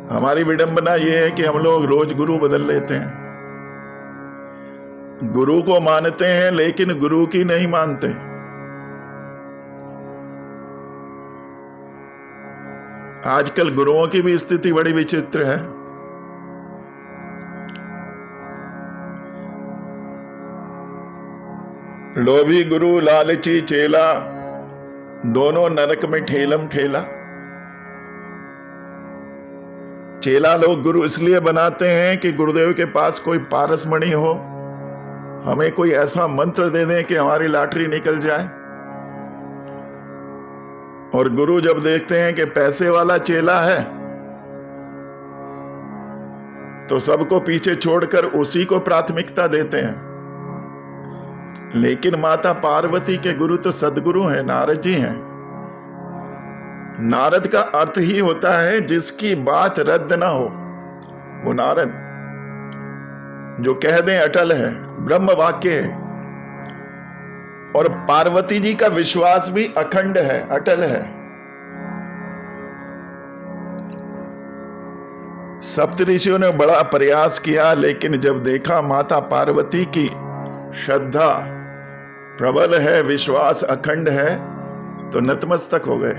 हमारी विडंबना यह है कि हम लोग रोज गुरु बदल लेते हैं, गुरु को मानते हैं लेकिन गुरु की नहीं मानते। आजकल गुरुओं की भी स्थिति बड़ी विचित्र है। लोभी गुरु लालची चेला, दोनों नरक में ठेलम ठेला। चेला लोग गुरु इसलिए बनाते हैं कि गुरुदेव के पास कोई पारसमणि हो, हमें कोई ऐसा मंत्र दे दें कि हमारी लॉटरी निकल जाए। और गुरु जब देखते हैं कि पैसे वाला चेला है तो सबको पीछे छोड़कर उसी को प्राथमिकता देते हैं। लेकिन माता पार्वती के गुरु तो सदगुरु हैं, नारद जी हैं। नारद का अर्थ ही होता है जिसकी बात रद्द ना हो, वो नारद जो कह दें अटल है, ब्रह्म वाक्य है। और पार्वती जी का विश्वास भी अखंड है, अटल है। सप्तऋषियों ने बड़ा प्रयास किया, लेकिन जब देखा माता पार्वती की श्रद्धा प्रबल है, विश्वास अखंड है, तो नतमस्तक हो गए।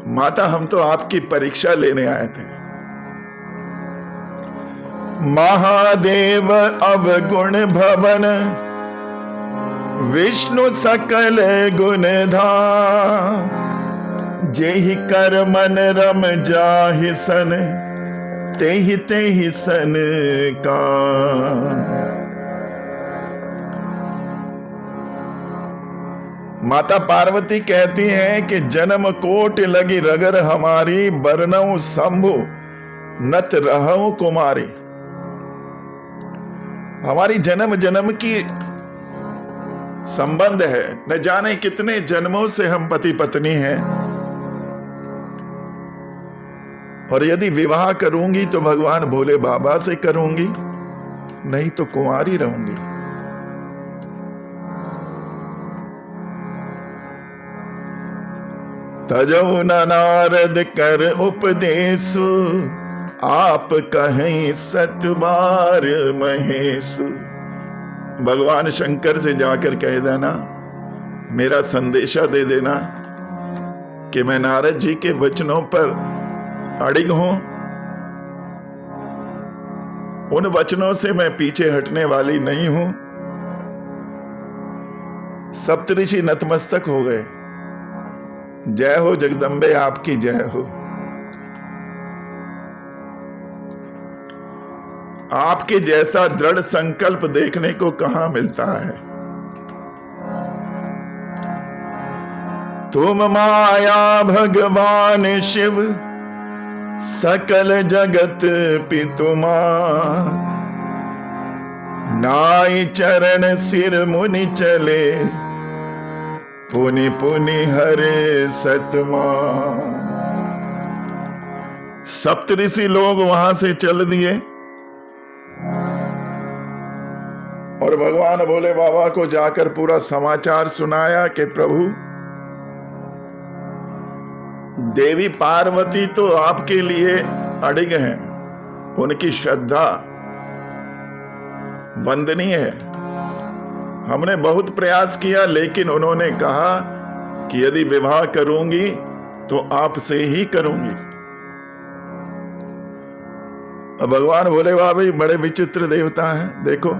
माता, हम तो आपकी परीक्षा लेने आए थे। महादेव अवगुण भवन, विष्णु सकल गुणधाम, जेहि कर मन रम जाहि सन, तेहि तेहि सन का। माता पार्वती कहती हैं कि जन्म कोट लगी रगर हमारी, बरनऊ शंभु नत रहऊं कुमारी। हमारी जन्म जन्म की संबंध है, न जाने कितने जन्मों से हम पति पत्नी हैं। और यदि विवाह करूंगी तो भगवान भोले बाबा से करूंगी, नहीं तो कुंवारी रहूंगी। तजौ नारद कर उपदेशु, आप कहें सतबार महेशु। भगवान शंकर से जाकर कह देना, मेरा संदेशा दे देना कि मैं नारद जी के वचनों पर अड़िग हूं, उन वचनों से मैं पीछे हटने वाली नहीं हूं। सप्तऋषि नतमस्तक हो गए। जय हो जगदम्बे, आपकी जय हो। आपके जैसा दृढ़ संकल्प देखने को कहां मिलता है। तुम माया भगवान शिव, सकल जगत पितुमा, नाई चरण सिर मुनि चले, पुनि पुनि हरे सतमा। सप्तऋषि लोग वहां से चल दिए और भगवान भोले बाबा को जाकर पूरा समाचार सुनाया कि प्रभु, देवी पार्वती तो आपके लिए अड़िग हैं, उनकी श्रद्धा वंदनीय है। हमने बहुत प्रयास किया, लेकिन उन्होंने कहा कि यदि विवाह करूंगी तो आपसे ही करूंगी। अब भगवान भोले बाबा भी बड़े विचित्र देवता हैं। देखो,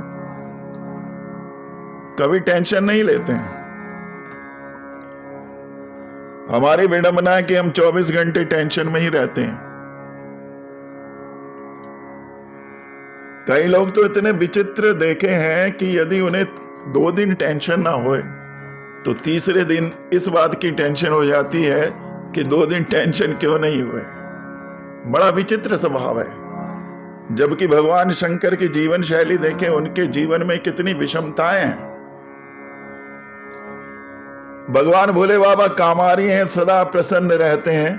कभी टेंशन नहीं लेते हैं। हमारी विडंबना है कि हम 24 घंटे टेंशन में ही रहते हैं। कई लोग तो इतने विचित्र देखे हैं कि यदि उन्हें 2 दिन टेंशन ना होए तो तीसरे दिन इस बात की टेंशन हो जाती है कि 2 दिन टेंशन क्यों नहीं हुए। बड़ा विचित्र स्वभाव है। जबकि भगवान शंकर की जीवन शैली देखें, उनके जीवन में कितनी विषमताएं हैं। भगवान भोले बाबा कामारी हैं, सदा प्रसन्न रहते हैं।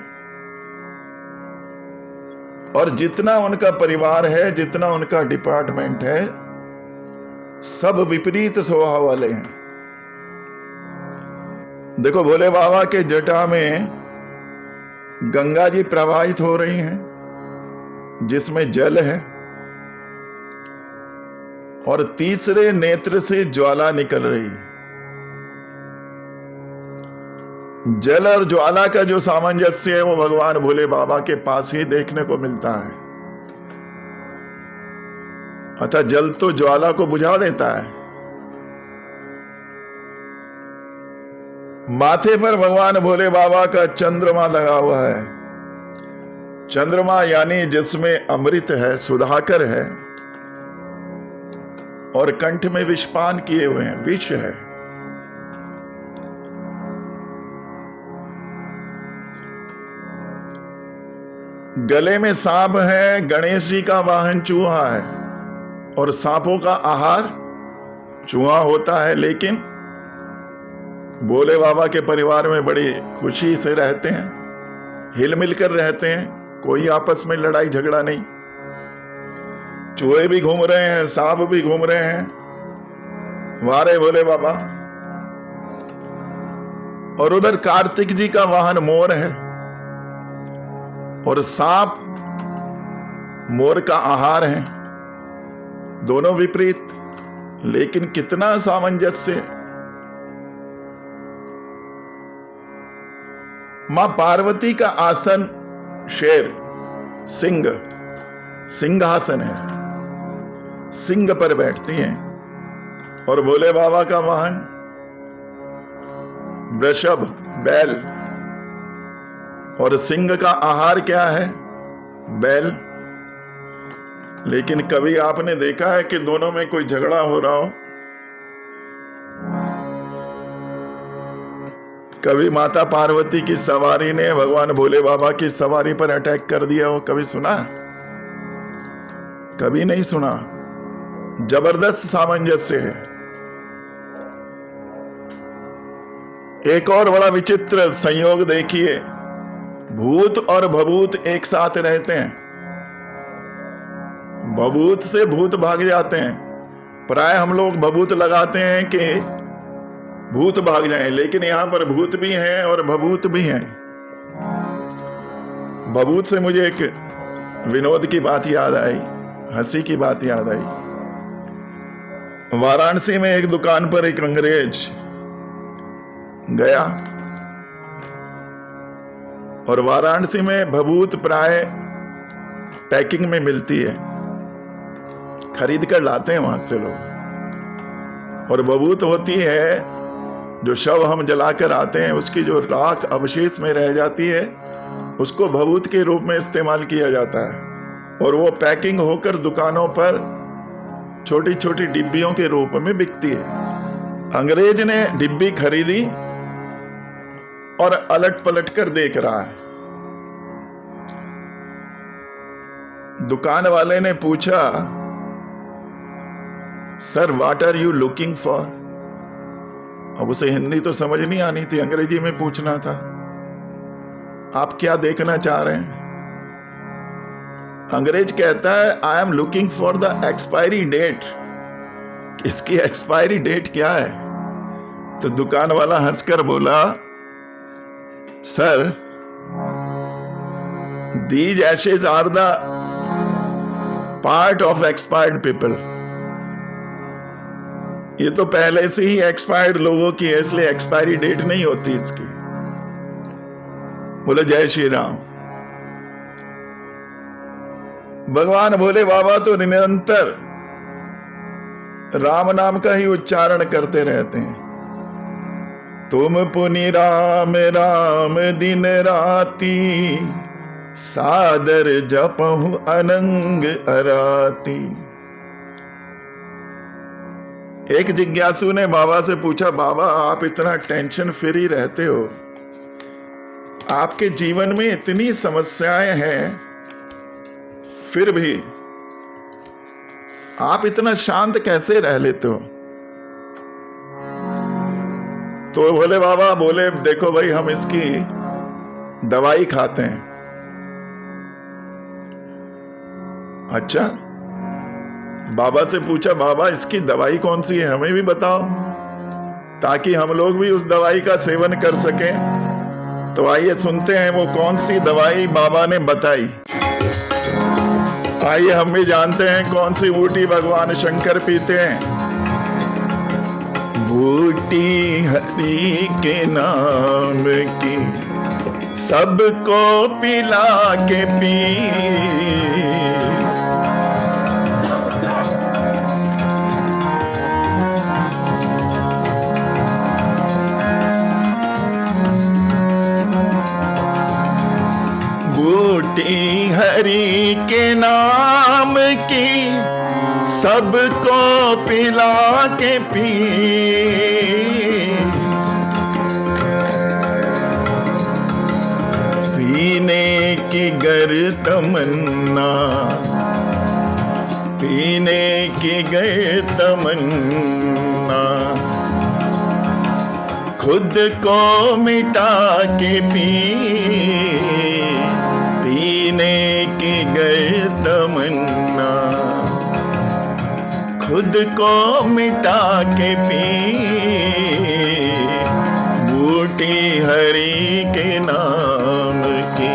और जितना उनका परिवार है, जितना उनका डिपार्टमेंट है, सब विपरीत स्वभाव वाले हैं। देखो, भोले बाबा के जटा में गंगा जी प्रवाहित हो रही हैं, जिसमें जल है, और तीसरे नेत्र से ज्वाला निकल रही है। जल और ज्वाला का जो सामंजस्य है वो भगवान भोले बाबा के पास ही देखने को मिलता है। अतः जल तो ज्वाला को बुझा देता है। माथे पर भगवान भोले बाबा का चंद्रमा लगा हुआ है। चंद्रमा यानी जिसमें अमृत है, सुधाकर है, और कंठ में विषपान किए हुए हैं, विष है। गले में सांप है, गणेश जी का वाहन चूहा है, और सांपों का आहार चूहा होता है। लेकिन भोले बाबा के परिवार में बड़ी खुशी से रहते हैं, हिल मिलकर रहते हैं, कोई आपस में लड़ाई झगड़ा नहीं। चूहे भी घूम रहे हैं, सांप भी घूम रहे हैं, वारे भोले बाबा। और उधर कार्तिक जी का वाहन मोर है, और सांप मोर का आहार है। दोनों विपरीत, लेकिन कितना सामंजस्य। मां पार्वती का आसन शेर, सिंह, सिंहासन है, सिंह पर बैठती हैं। और भोले बाबा का वाहन वृषभ, बैल, और सिंह का आहार क्या है? बैल। लेकिन कभी आपने देखा है कि दोनों में कोई झगड़ा हो रहा हो? कभी माता पार्वती की सवारी ने भगवान भोले बाबा की सवारी पर अटैक कर दिया हो? कभी सुना? कभी नहीं सुना। जबरदस्त सामंजस्य है। एक और बड़ा विचित्र संयोग देखिए, भूत और भभूत एक साथ रहते हैं। भभूत से भूत भाग जाते हैं। प्राय हम लोग भभूत लगाते हैं कि भूत भाग जाएं, लेकिन यहां पर भूत भी हैं और भभूत भी हैं। भभूत से मुझे एक विनोद की बात याद आई, हंसी की बात याद आई। वाराणसी में एक दुकान पर एक अंग्रेज गया, और वाराणसी में भभूत प्राय पैकिंग में मिलती है, खरीद कर लाते हैं वहां से लोग। और भभूत होती है जो शव हम जलाकर आते हैं, उसकी जो राख अवशेष में रह जाती है, उसको भभूत के रूप में इस्तेमाल किया जाता है। और वो पैकिंग होकर दुकानों पर छोटी छोटी डिब्बियों के रूप में बिकती है। अंग्रेज ने डिब्बी खरीदी और अलट पलट कर देख रहा है। दुकान वाले ने पूछा, sir what are you looking for? अब उसे हिंदी तो समझ नहीं आनी थी, अंग्रेजी में पूछना था, आप क्या देखना चाह रहे हैं? अंग्रेज कहता है, I am looking for the expiry date. इसकी एक्सपायरी डेट क्या है? तो दुकान वाला हंसकर बोला, sir these ashes are the part of expired people. ये तो पहले से ही एक्सपायर्ड लोगों की है, इसलिए एक्सपायरी डेट नहीं होती इसकी। बोले जय श्री राम। भगवान भोले बाबा तो निरंतर राम नाम का ही उच्चारण करते रहते हैं। तुम पुनि राम राम दिन राती, सादर जपहु अनंग अराती। एक जिज्ञासु ने बाबा से पूछा, बाबा आप इतना टेंशन फ्री रहते हो, आपके जीवन में इतनी समस्याएं हैं, फिर भी आप इतना शांत कैसे रह लेते हो? तो भोले बाबा बोले, देखो भाई हम इसकी दवाई खाते हैं। अच्छा, बाबा से पूछा, बाबा इसकी दवाई कौन सी है, हमें भी बताओ ताकि हम लोग भी उस दवाई का सेवन कर सकें। तो आइए सुनते हैं वो कौन सी दवाई बाबा ने बताई। आइए हम भी जानते हैं कौन सी बूटी भगवान शंकर पीते हैं। बूटी हरि के नाम की सबको पिला के पी, बूटी सबको पिला के पी, पीने की गर तमन्ना, पीने की गर तमन्ना, खुद को मिटा के पी, पीने की गर तमन्ना, खुद को मिटा के पी, बूटी हरि के नाम की।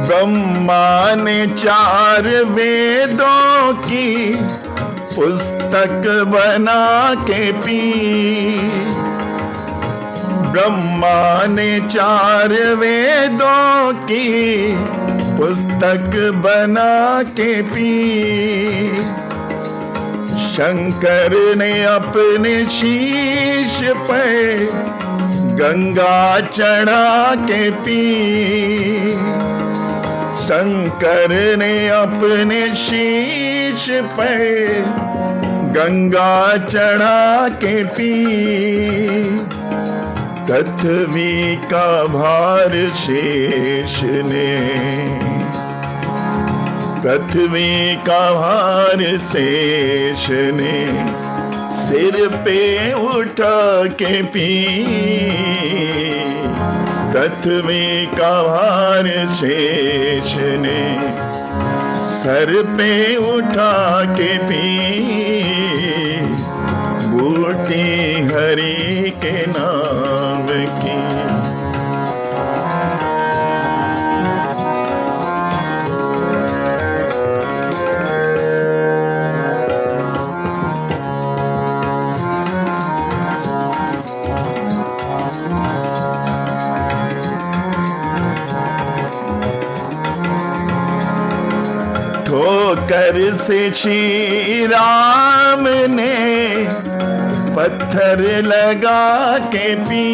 ब्रह्मा ने 4 वेदों की पुस्तक बना के पी, ब्रह्मा ने 4 वेदों की पुस्तक बना के पी, शंकर ने अपने शीश पर गंगा चढ़ा के पी, शंकर ने अपने शीश पर गंगा चढ़ा के पी, पृथ्वी का भार शेष ने, पृथ्वी का भार शेष ने सिर पे उठा के पी, पृथ्वी का भार शेष ने सर पे उठा के पी, बूटी हरि के नाम की। ठोकर से श्री राम ने पत्थर लगा के पी,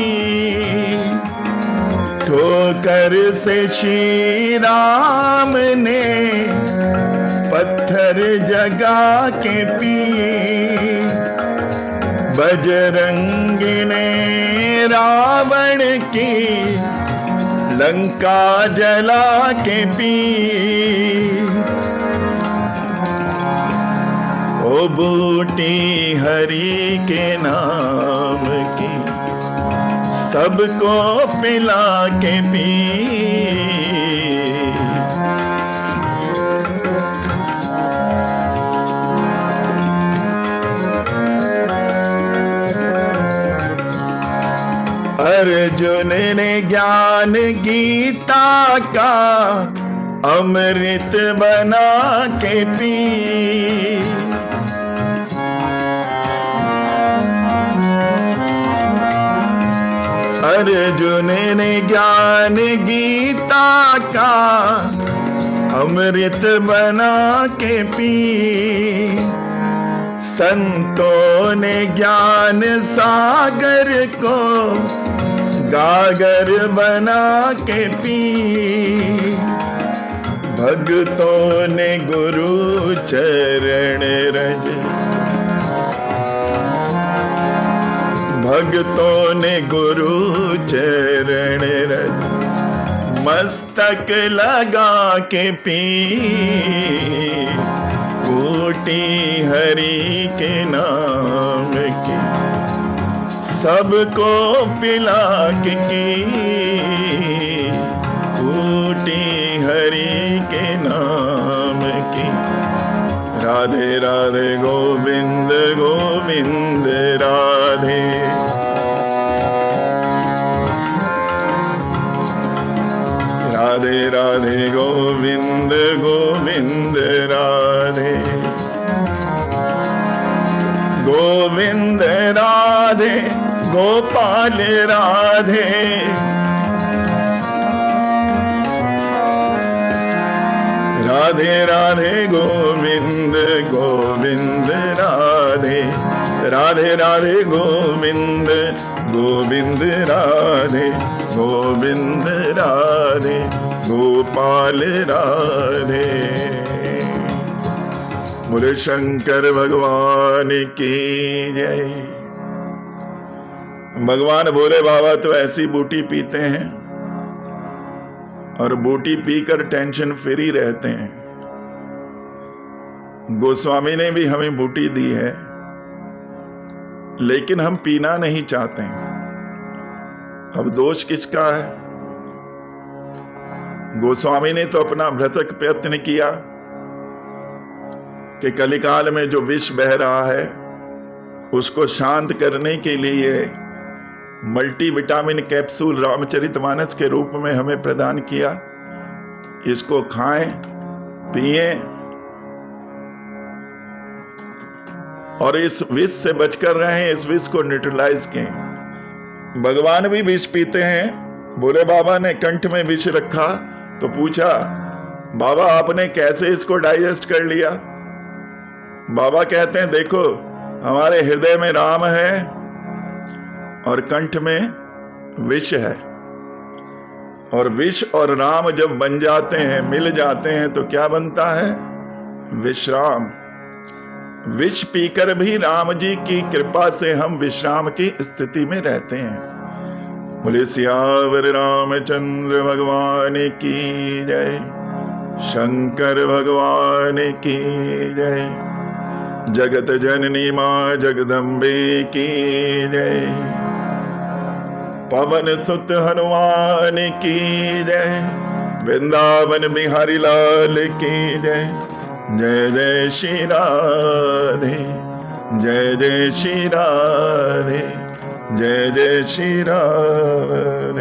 ठोकर से श्री राम ने पत्थर जगा के पी, बजरंग ने रावण की लंका जला के पी, ओ बूटी हरि के नाम की सबको पिला के पी, अर्जुन ने ज्ञान गीता का अमृत बना के पी, अर्जुन ने ज्ञान गीता का अमृत बना के पी, संतों ने ज्ञान सागर को गागर बना के पी, भक्तों ने गुरु चरण रज, भक्तों ने गुरु चरण रज मस्तक लगा के पी, बूटी हरि के नाम की सबको पिला के की, बूटी हरि के नाम की। राधे राधे गोविंद गोविंद राधे, राधे राधे गोविंद गोविंद राधे, गोविंद राधे गोपाल राधे, राधे राधे राधे गोविंद गोविंद राधे, राधे राधे गोविंद गोविंद राधे, गोविंद राधे गोपाल राधे। बोले शंकर भगवान की जय। भगवान भोले बाबा तो ऐसी बूटी पीते हैं और बूटी पीकर टेंशन फ्री रहते हैं। गोस्वामी ने भी हमें बूटी दी है, लेकिन हम पीना नहीं चाहते हैं। अब दोष किसका है? गोस्वामी ने तो अपना भ्रतक प्रयत्न किया कि कलिकाल में जो विष बह रहा है उसको शांत करने के लिए मल्टीविटामिन कैप्सूल रामचरितमानस के रूप में हमें प्रदान किया। इसको खाएं, पिएं और इस विष से बचकर रहें, इस विष को न्यूट्रलाइज करें। भगवान भी विष पीते हैं। भोले बाबा ने कंठ में विष रखा तो पूछा, बाबा आपने कैसे इसको डाइजेस्ट कर लिया? बाबा कहते हैं, देखो हमारे हृदय में राम है और कंठ में विष है, और विष और राम जब बन जाते हैं, मिल जाते हैं, तो क्या बनता है? विश्राम। विष पीकर भी राम जी की कृपा से हम विश्राम की स्थिति में रहते हैं। बोले सियावर रामचंद्र भगवान की जय, शंकर भगवान की जय, जगत जननी मां जगदम्बे की जय, पवन सुत हनुमान की जय, वृंदावन बिहारी लाल की जय। जय जय श्री राधे, जय जय श्री राधे, जय जय श्री राधे।